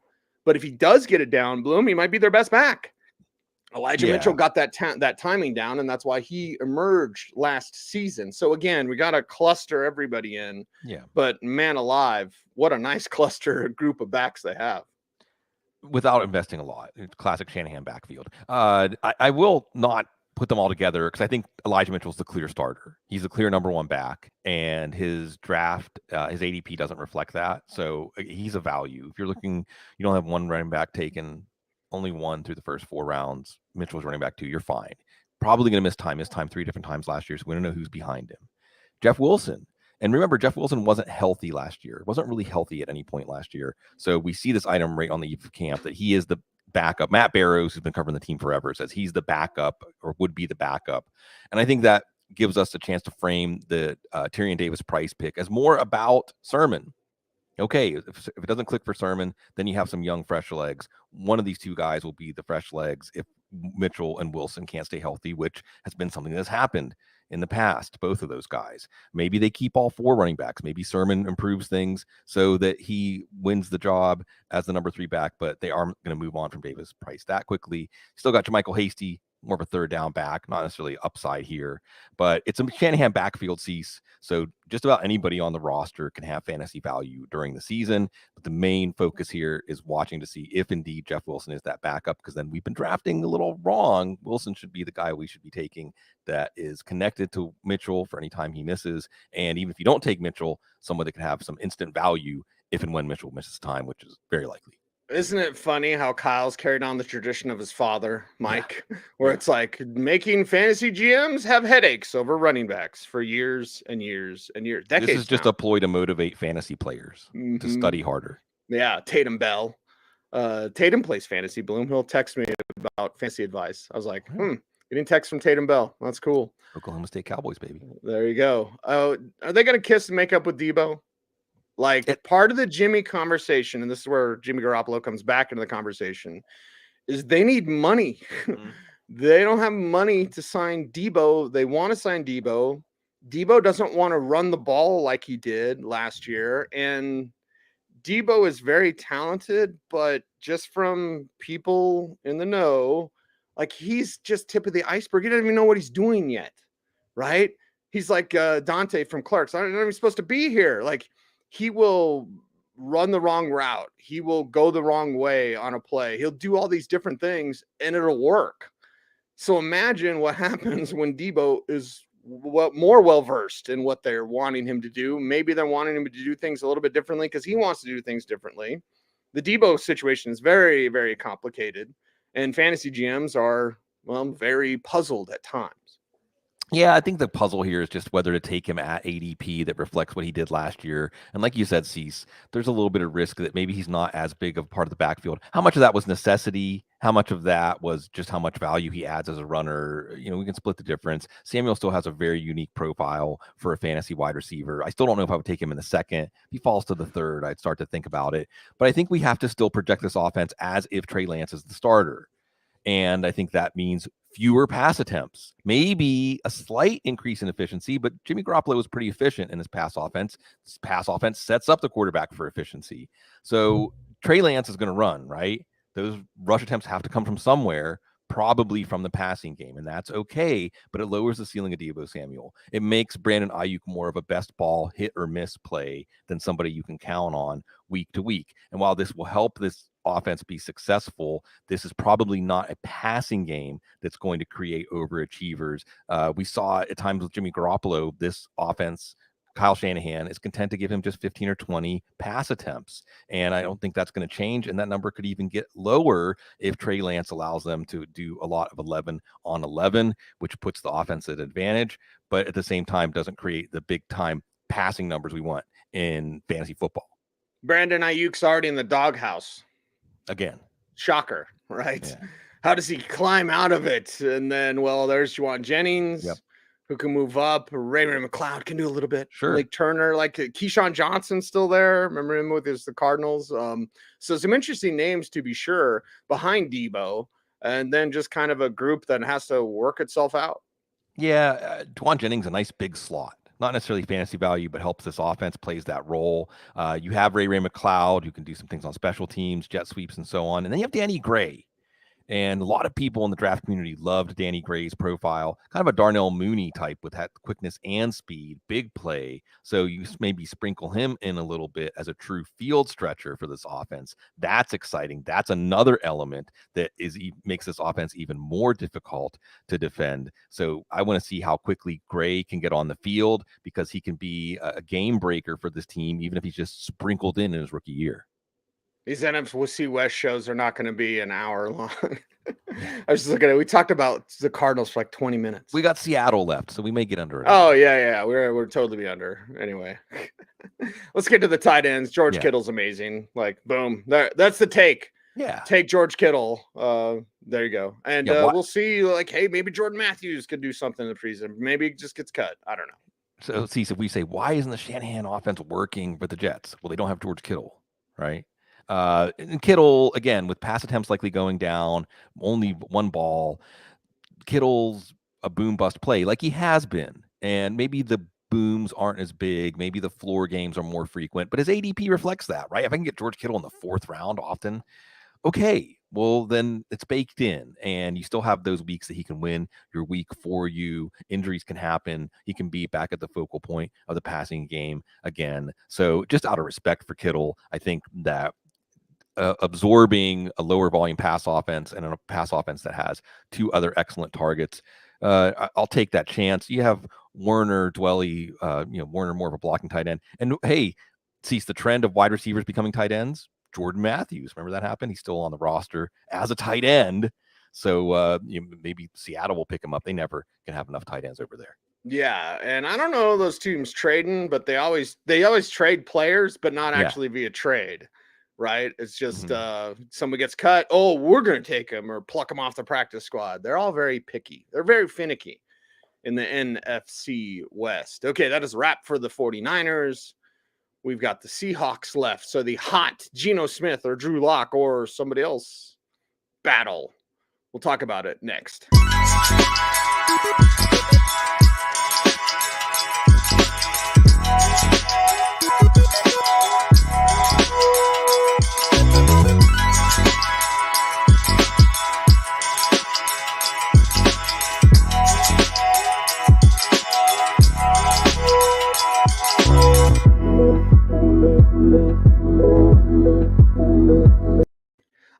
But if he does get it down, Bloom, he might be their best back. Elijah Mitchell got that timing down, and that's why he emerged last season. So, again, we got to cluster everybody in. Yeah. But, man alive, what a nice cluster group of backs they have. Without investing a lot. Classic Shanahan backfield. I will not put them all together because I think Elijah Mitchell's the clear starter. He's the clear number one back, and his draft, his ADP doesn't reflect that. So he's a value. If you're looking, you don't have one running back taken, only one through the first 4 rounds. Mitchell's running back 2, you're fine. Probably going to miss time 3 different times last year, so we don't know who's behind him. Jeff Wilson. And remember, Jeff Wilson wasn't healthy last year. Wasn't really healthy at any point last year. So we see this item right on the eve of camp that he is the backup. Matt Barrows, who's been covering the team forever, says he's the backup or would be the backup. And I think that gives us a chance to frame the Tyrion Davis Price pick as more about Sermon. Okay, if it doesn't click for Sermon, then you have some young, fresh legs. One of these 2 guys will be the fresh legs if Mitchell and Wilson can't stay healthy, which has been something that's happened in the past, both of those guys. Maybe they keep all 4 running backs. Maybe Sermon improves things so that he wins the job as the number 3 back, but they aren't going to move on from Davis Price that quickly. Still got JaMychal Hasty, more of a third down back, not necessarily upside here, but it's a Shanahan backfield cease. So just about anybody on the roster can have fantasy value during the season. But the main focus here is watching to see if indeed Jeff Wilson is that backup, because then we've been drafting a little wrong. Wilson should be the guy we should be taking that is connected to Mitchell for any time he misses. And even if you don't take Mitchell, someone that can have some instant value if and when Mitchell misses time, which is very likely. Isn't it funny how Kyle's carried on the tradition of his father, Mike, where it's like making fantasy GMs have headaches over running backs for years and years and years, decades. This is just a ploy to motivate fantasy players to study harder. Yeah, Tatum Bell. Tatum plays fantasy, Bloom. He'll text me about fantasy advice. I was like, getting text from Tatum Bell. That's cool. Oklahoma State Cowboys, baby. There you go. Are they going to kiss and make up with Debo? Like, part of the Jimmy conversation, and this is where Jimmy Garoppolo comes back into the conversation, is they need money. They don't have money to sign Debo. They want to sign Debo. Debo doesn't want to run the ball like he did last year. And Debo is very talented, but just from people in the know, like, he's just tip of the iceberg. He doesn't even know what he's doing yet, right? He's like Dante from Clark's. I'm not even supposed to be here. Like, he will run the wrong route. He will go the wrong way on a play. He'll do all these different things, and it'll work. So imagine what happens when Debo is more well-versed in what they're wanting him to do. Maybe they're wanting him to do things a little bit differently because he wants to do things differently. The Debo situation is very, very complicated, and fantasy GMs are, well, very puzzled at times. Yeah, I think the puzzle here is just whether to take him at ADP that reflects what he did last year. And like you said, Cease, there's a little bit of risk that maybe he's not as big of part of the backfield. How much of that was necessity? How much of that was just how much value he adds as a runner? You know, we can split the difference. Samuel still has a very unique profile for a fantasy wide receiver. I still don't know if I would take him in the second. If he falls to the third, I'd start to think about it. But I think we have to still project this offense as if Trey Lance is the starter. And I think that means fewer pass attempts, maybe a slight increase in efficiency, but Jimmy Garoppolo was pretty efficient in his pass offense. This pass offense sets up the quarterback for efficiency. So Trey Lance is going to run, right? Those rush attempts have to come from somewhere, probably from the passing game, and that's okay, but it lowers the ceiling of Deebo Samuel. It makes Brandon Ayuk more of a best ball hit or miss play than somebody you can count on week to week. And while this will help this offense be successful, this is probably not a passing game that's going to create overachievers. We saw at times with Jimmy Garoppolo, this offense, Kyle Shanahan is content to give him just 15 or 20 pass attempts. And I don't think that's going to change. And that number could even get lower if Trey Lance allows them to do a lot of 11 on 11, which puts the offense at advantage, but at the same time doesn't create the big time passing numbers we want in fantasy football. Brandon Ayuk's already in the doghouse. Again. Shocker, right? Yeah. How does he climb out of it? And then, well, there's Juwan Jennings, who can move up. Ray-Ray McCloud can do a little bit. Sure. Blake Turner, like Keyshawn Johnson's still there. Remember him with the Cardinals? So some interesting names to be sure behind Debo, and then just kind of a group that has to work itself out. Yeah, Juwan Jennings, a nice big slot. Not necessarily fantasy value, but helps this offense, plays that role. You have Ray-Ray McCloud, who can do some things on special teams, jet sweeps, and so on. And then you have Danny Gray. And a lot of people in the draft community loved Danny Gray's profile, kind of a Darnell Mooney type with that quickness and speed, big play. So you maybe sprinkle him in a little bit as a true field stretcher for this offense. That's exciting. That's another element that makes this offense even more difficult to defend. So I want to see how quickly Gray can get on the field, because he can be a game breaker for this team, even if he's just sprinkled in his rookie year. These NFC West shows are not going to be an hour long. I was just looking at it. We talked about the Cardinals for like 20 minutes. We got Seattle left, so we may get under it. Oh, yeah. We're totally be under. Anyway, let's get to the tight ends. George Kittle's amazing. Like, boom. That's the take. Yeah. Take George Kittle. There you go. And we'll see, like, hey, maybe Jordan Matthews could do something in the preseason. Maybe he just gets cut. I don't know. So, Cecil, if we say, why isn't the Shanahan offense working for the Jets? Well, they don't have George Kittle, right? And Kittle, again, with pass attempts likely going down, only one ball, Kittle's a boom bust play like he has been. And maybe the booms aren't as big. Maybe the floor games are more frequent, but his ADP reflects that, right? If I can get George Kittle in the 4th round often, okay, well, then it's baked in, and you still have those weeks that he can win your week for you. Injuries can happen. He can be back at the focal point of the passing game again. So just out of respect for Kittle, I think that absorbing a lower volume pass offense and a pass offense that has 2 other excellent targets, I'll take that chance. You have Werner, Dwelly, Werner more of a blocking tight end. And hey, sees the trend of wide receivers becoming tight ends. Jordan Matthews, remember that happened? He's still on the roster as a tight end. So maybe Seattle will pick him up. They never can have enough tight ends over there. Yeah, and I don't know those teams trading, but they always trade players, but not actually via trade. Right? It's just somebody gets cut. Oh, we're going to take him or pluck him off the practice squad. They're all very picky. They're very finicky in the NFC West. Okay, that is a wrap for the 49ers. We've got the Seahawks left. So the hot Geno Smith or Drew Lock or somebody else battle. We'll talk about it next.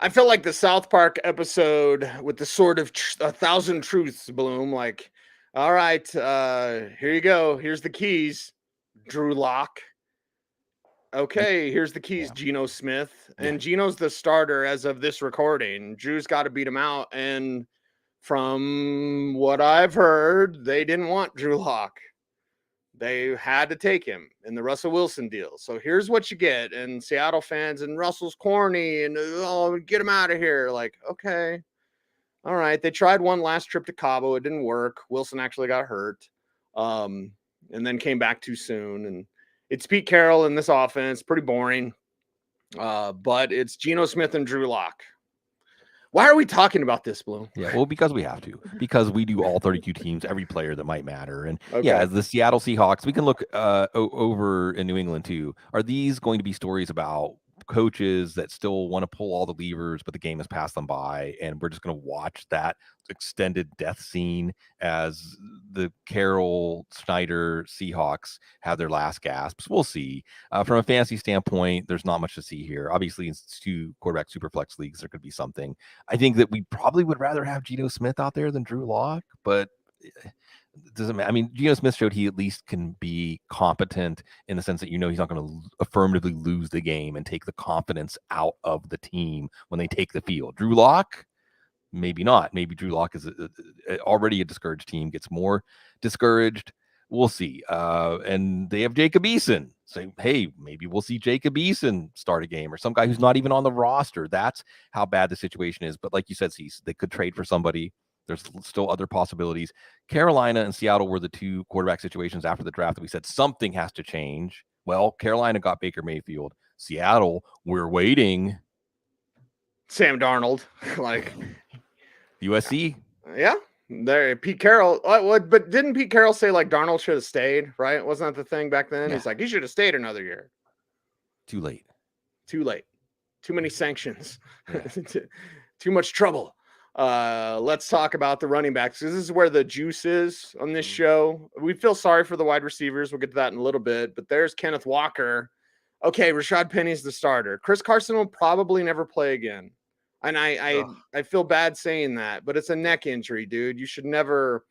I feel like the South Park episode with the sword of 1,000 truths, Bloom. Like, all right, here you go. Here's the keys, Drew Lock. Okay, here's the keys, Geno Smith. And Geno's the starter as of this recording. Drew's got to beat him out. And from what I've heard, they didn't want Drew Lock. They had to take him in the Russell Wilson deal. So here's what you get. And Seattle fans, and Russell's corny, and get him out of here. Like, okay. All right. They tried one last trip to Cabo. It didn't work. Wilson actually got hurt. And then came back too soon. And it's Pete Carroll in this offense. Pretty boring. But it's Geno Smith and Drew Lock. Why are we talking about this, Bloom? Yeah, well, because we have to. Because we do all 32 teams, every player that might matter. And the Seattle Seahawks, we can look over in New England too. Are these going to be stories about coaches that still want to pull all the levers, but the game has passed them by, and we're just going to watch that extended death scene as the Carroll Snyder Seahawks have their last gasps? We'll see. From a fantasy standpoint, there's not much to see here. Obviously, in 2 quarterback superflex leagues, there could be something. I think that we probably would rather have Geno Smith out there than Drew Lock, but it doesn't matter. I mean, Geno Smith showed he at least can be competent in the sense that he's not going to affirmatively lose the game and take the confidence out of the team when they take the field. Drew Lock, maybe not. Maybe Drew Lock is already a discouraged team, gets more discouraged. we'll see. And they have Jacob Eason. So, hey, maybe we'll see Jacob Eason start a game or some guy who's not even on the roster. That's how bad the situation is. But like you said, Cecil, they could trade for somebody. There's still other possibilities. Carolina and Seattle were the two quarterback situations after the draft that we said something has to change. Well, Carolina got Baker Mayfield. Seattle, we're waiting. Sam Darnold, like USC. Yeah. There, Pete Carroll. But didn't Pete Carroll say like Darnold should have stayed? Right? Wasn't that the thing back then? Yeah. He's like, he should have stayed another year. Too late. Too late. Too many sanctions. Yeah. Too much trouble. Let's talk about the running backs, because this is where the juice is on this show. We feel sorry for the wide receivers. We'll get to that in a little bit. But there's Kenneth Walker. Okay, Rashad Penny's the starter. Chris Carson will probably never play again. And I feel bad saying that, but it's a neck injury, dude. You should never.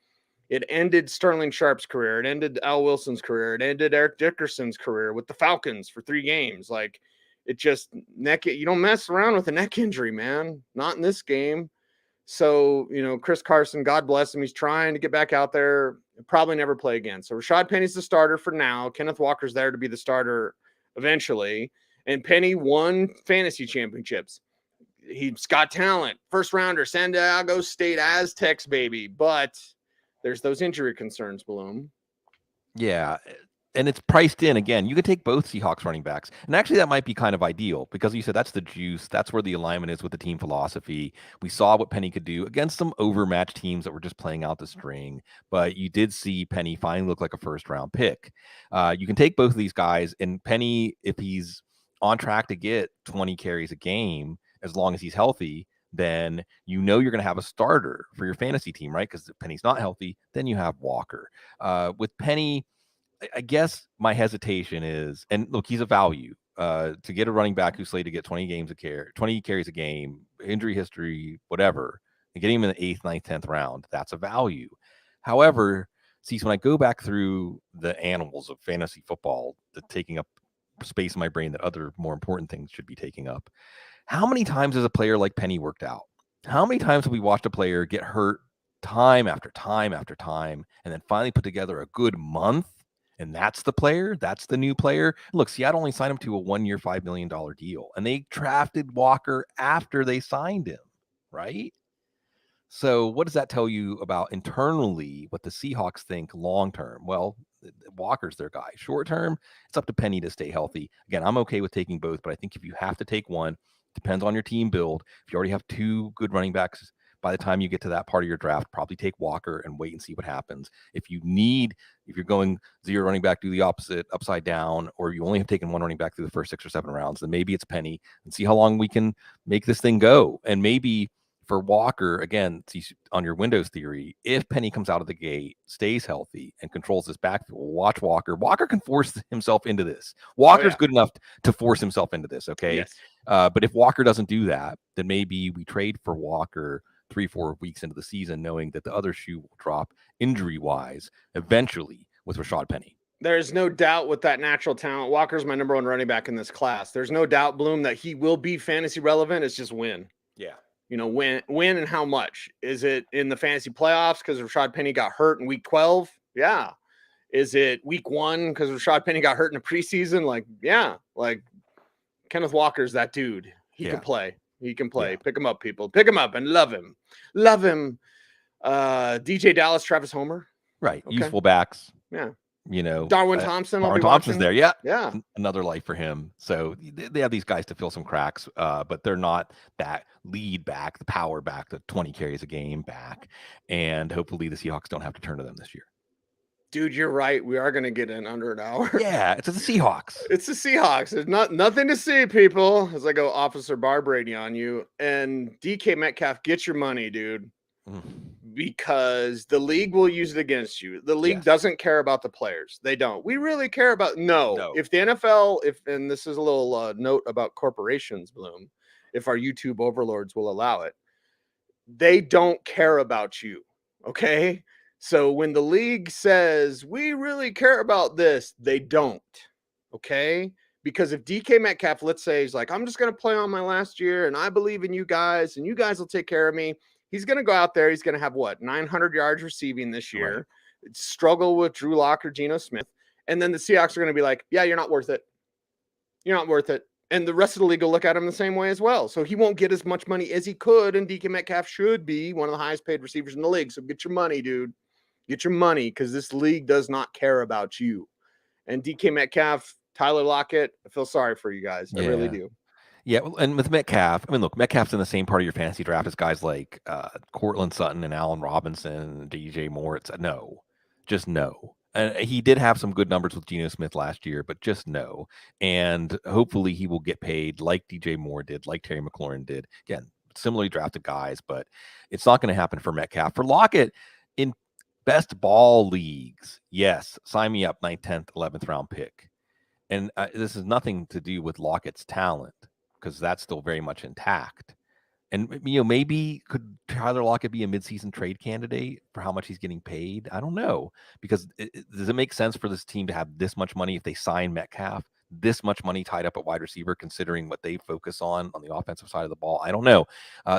It ended Sterling Sharp's career. It ended Al Wilson's career. It ended Eric Dickerson's career with the Falcons for 3 games. Like, it just you don't mess around with a neck injury, man. Not in this game. So, Chris Carson, God bless him. He's trying to get back out there. Probably never play again. So Rashad Penny's the starter for now. Kenneth Walker's there to be the starter eventually. And Penny won fantasy championships. He's got talent. First rounder, San Diego State Aztecs, baby. But there's those injury concerns, Bloom. Yeah. And it's priced in again. You could take both Seahawks running backs. And actually, that might be kind of ideal because you said that's the juice. That's where the alignment is with the team philosophy. We saw what Penny could do against some overmatched teams that were just playing out the string. But you did see Penny finally look like a first-round pick. You can take both of these guys. And Penny, if he's on track to get 20 carries a game, as long as he's healthy, then you're going to have a starter for your fantasy team, right? Because if Penny's not healthy, then you have Walker. With Penny, I guess my hesitation is, and look, he's a value to get a running back who's slated to get 20 carries a game, injury history, whatever, and getting him in the 8th, 9th, 10th round. That's a value. However, see, when I go back through the animals of fantasy football, taking up space in my brain that other more important things should be taking up. How many times has a player like Penny worked out? How many times have we watched a player get hurt time after time after time and then finally put together a good month? And that's the player. That's the new player. Look, Seattle only signed him to a 1-year, $5 million deal. And they drafted Walker after they signed him, right? So what does that tell you about internally what the Seahawks think long-term? Well, Walker's their guy. Short-term, it's up to Penny to stay healthy. Again, I'm okay with taking both, but I think if you have to take one, depends on your team build. If you already have 2 good running backs, by the time you get to that part of your draft, probably take Walker and wait and see what happens. If you're going 0 running back, do the opposite, upside down, or you only have taken 1 running back through the first 6 or 7 rounds, then maybe it's Penny and see how long we can make this thing go. And maybe for Walker, again, on your Windows theory, if Penny comes out of the gate, stays healthy, and controls this backfield, watch Walker. Walker can force himself into this. Walker's good enough to force himself into this, okay? Yes. But if Walker doesn't do that, then maybe we trade for Walker 3-4 weeks into the season, knowing that the other shoe will drop injury-wise eventually with Rashad Penny. There's no doubt with that natural talent. Walker's my number 1 running back in this class. There's no doubt, Bloom, that he will be fantasy relevant. It's just when. Yeah. When and how much? Is it in the fantasy playoffs because Rashad Penny got hurt in week 12? Yeah. Is it week 1 because Rashad Penny got hurt in the preseason? Like, yeah. Like, Kenneth Walker's that dude. He can play. He can play. Yeah. Pick him up, people. Pick him up and love him. Love him. DJ Dallas, Travis Homer. Right. Okay. Useful backs. Yeah. Darwin Thompson. Darwin Thompson's there. Yeah. Yeah. Another life for him. So they have these guys to fill some cracks, but they're not that lead back, the power back, the 20 carries a game back. And hopefully the Seahawks don't have to turn to them this year. Dude, you're right. We are going to get in under an hour. Yeah, it's the Seahawks. It's the Seahawks. There's nothing to see, people, as I go Officer Bar Brady on you. And DK Metcalf, get your money, dude. Because the league will use it against you. The league doesn't care about the players. They don't. We really care about no. If the NFL, and this is a little note about corporations, Bloom, if our YouTube overlords will allow it, they don't care about you. Okay? So when the league says we really care about this, they don't. Okay? Because if DK Metcalf, let's say, he's like, I'm just going to play on my last year and I believe in you guys and you guys will take care of me. He's going to go out there. He's going to have 900 yards receiving this year. Right. struggle with Drew Lock or Geno Smith. And then the Seahawks are going to be like, yeah, you're not worth it. You're not worth it. And the rest of the league will look at him the same way as well. So he won't get as much money as he could. And DK Metcalf should be one of the highest paid receivers in the league. So get your money, dude. Get your money, because this league does not care about you. And DK Metcalf, Tyler Lockett, I feel sorry for you guys. I really do. Yeah, and with Metcalf, I mean, look, Metcalf's in the same part of your fantasy draft as guys like Cortland Sutton and Allen Robinson and DJ Moore. It's no. Just no. And he did have some good numbers with Geno Smith last year, but just no. And hopefully he will get paid like DJ Moore did, like Terry McLaurin did. Again, similarly drafted guys, but it's not going to happen for Metcalf. For Lockett, in best ball leagues, yes, sign me up, 9th, 10th, 11th round pick. And this is nothing to do with Lockett's talent, because that's still very much intact. And, maybe could Tyler Lockett be a midseason trade candidate for how much he's getting paid? I don't know, because does it make sense for this team to have this much money if they sign Metcalf, this much money tied up at wide receiver, considering what they focus on the offensive side of the ball? I don't know.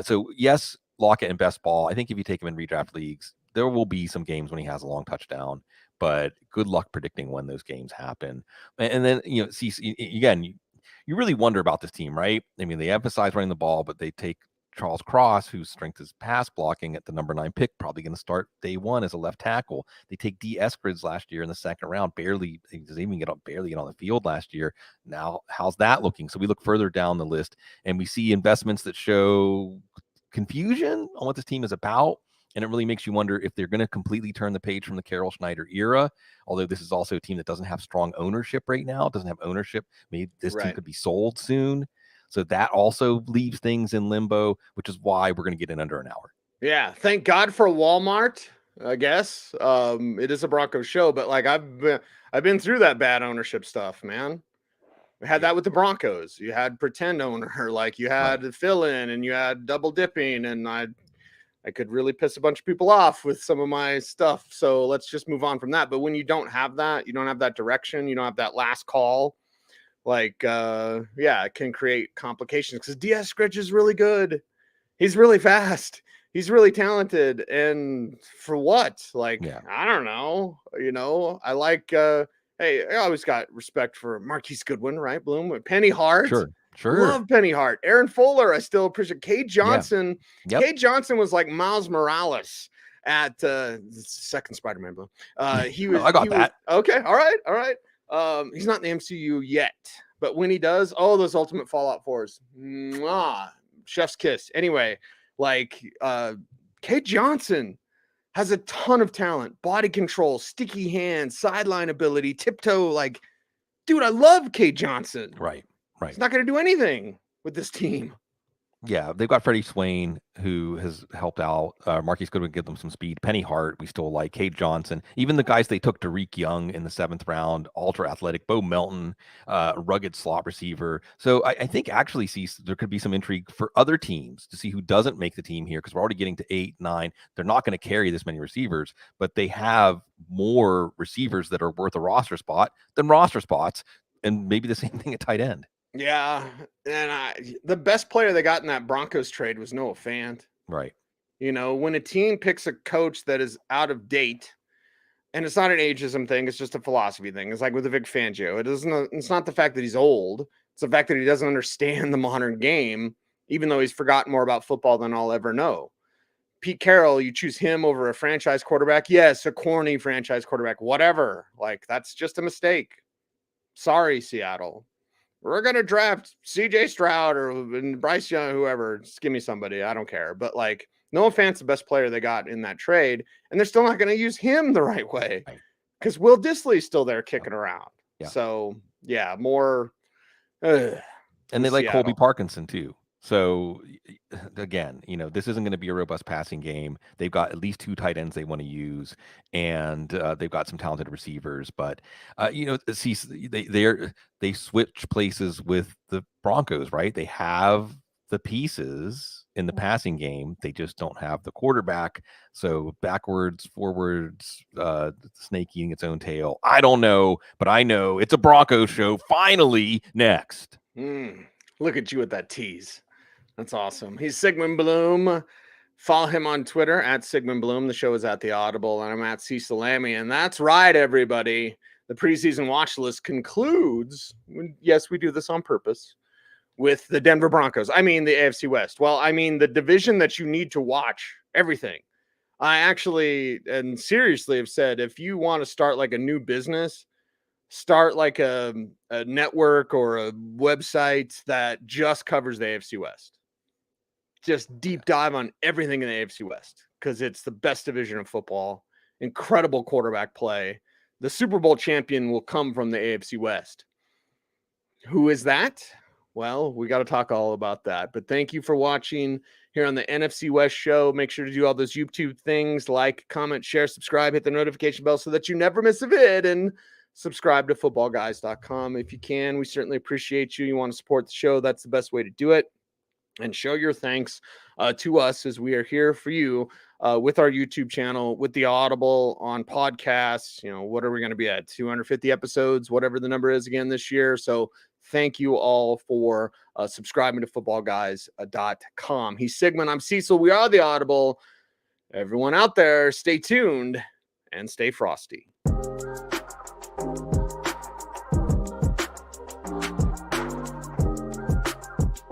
So yes, Lockett in best ball. I think if you take him in redraft leagues, there will be some games when he has a long touchdown, but good luck predicting when those games happen. And then, again, you really wonder about this team, right? I mean, they emphasize running the ball, but they take Charles Cross, whose strength is pass blocking, at the number 9 pick, probably going to start day one as a left tackle. They take D. Eskridge last year in the second round, he barely get on the field last year. Now, how's that looking? So we look further down the list and we see investments that show confusion on what this team is about. And it really makes you wonder if they're going to completely turn the page from the Carroll Schneider era, although this is also a team that doesn't have strong ownership right now. It doesn't have ownership. Maybe this team could be sold soon. So that also leaves things in limbo, which is why we're going to get in under an hour. Yeah. Thank God for Walmart, I guess. It is a Broncos show, but like I've been through that bad ownership stuff, man. We had that with the Broncos. You had pretend owner, like you had fill in, and you had double dipping, and I could really piss a bunch of people off with some of my stuff. So let's just move on from that. But when you don't have that, you don't have that direction, you don't have that last call, like, it can create complications, because D. Eskridge is really good. He's really fast. He's really talented. And for what? Like, I don't know. I like, hey, I always got respect for Marquise Goodwin, right? Bloom, Penny Hart. Sure. Love Penny Hart. Aaron Fuller, I still appreciate. Cade Johnson. Yeah. Cade Johnson was like Miles Morales at the second Spider-Man Bloom. He was. I got that. Okay. All right. He's not in the MCU yet, but when he does, those Ultimate Fallout 4s. Mwah, chef's kiss. Anyway, like Cade Johnson has a ton of talent, body control, sticky hands, sideline ability, tiptoe. Like, dude, I love Cade Johnson. Right. He's not going to do anything with this team. Yeah, they've got Freddie Swain, who has helped out. Marquise Goodwin give them some speed. Penny Hart, we still like. Cade Johnson. Even the guys they took, Tariq Young in the 7th round, ultra athletic. Bo Melton, rugged slot receiver. So I think actually there could be some intrigue for other teams to see who doesn't make the team here, because we're already getting to 8, 9. They're not going to carry this many receivers, but they have more receivers that are worth a roster spot than roster spots, and maybe the same thing at tight end. Yeah, and the best player they got in that Broncos trade was Noah Fant. Right. When a team picks a coach that is out of date, and it's not an ageism thing, it's just a philosophy thing. It's like with the Vic Fangio. It's not the fact that he's old. It's the fact that he doesn't understand the modern game, even though he's forgotten more about football than I'll ever know. Pete Carroll, you choose him over a franchise quarterback. Yes, a corny franchise quarterback, whatever. Like, that's just a mistake. Sorry, Seattle. We're going to draft CJ Stroud or Bryce Young, whoever. Just give me somebody. I don't care. But like, Noah Fant's the best player they got in that trade, and they're still not going to use him the right way, because Will Dissly's still there kicking around. Yeah. So, more. And they like Colby Parkinson, too. So, again, this isn't going to be a robust passing game. They've got at least 2 tight ends they want to use, and they've got some talented receivers. But, they switch places with the Broncos, right? They have the pieces in the passing game. They just don't have the quarterback. So backwards, forwards, snake eating its own tail. I don't know, but I know it's a Broncos show. Finally, next. Look at you with that tease. That's awesome. He's Sigmund Bloom, Follow him on Twitter at Sigmund Bloom. The show is at the Audible, and I'm at Cecil Lammey. And that's right, everybody. The preseason watch list concludes. Yes, we do this on purpose with the Denver Broncos. I mean, the AFC West. Well, I mean, the division that you need to watch everything. I actually and seriously have said, if you want to start like a new business, start like a network or a website that just covers the AFC West. Just deep dive on everything in the AFC West because it's the best division of football. Incredible quarterback play. The Super Bowl champion will come from the AFC West. Who is that? Well, we got to talk all about that. But thank you for watching here on the NFC West show. Make sure to do all those YouTube things, like, comment, share, subscribe, hit the notification bell so that you never miss a vid, and subscribe to footballguys.com if you can. We certainly appreciate you. You want to support the show, that's the best way to do it. And show your thanks to us as we are here for you with our YouTube channel, with the Audible, on podcasts. You know, what are we going to be at? 250 episodes, whatever the number is again this year. So thank you all for subscribing to footballguys.com. He's Sigmund. I'm Cecil. We are the Audible. Everyone out there, stay tuned and stay frosty.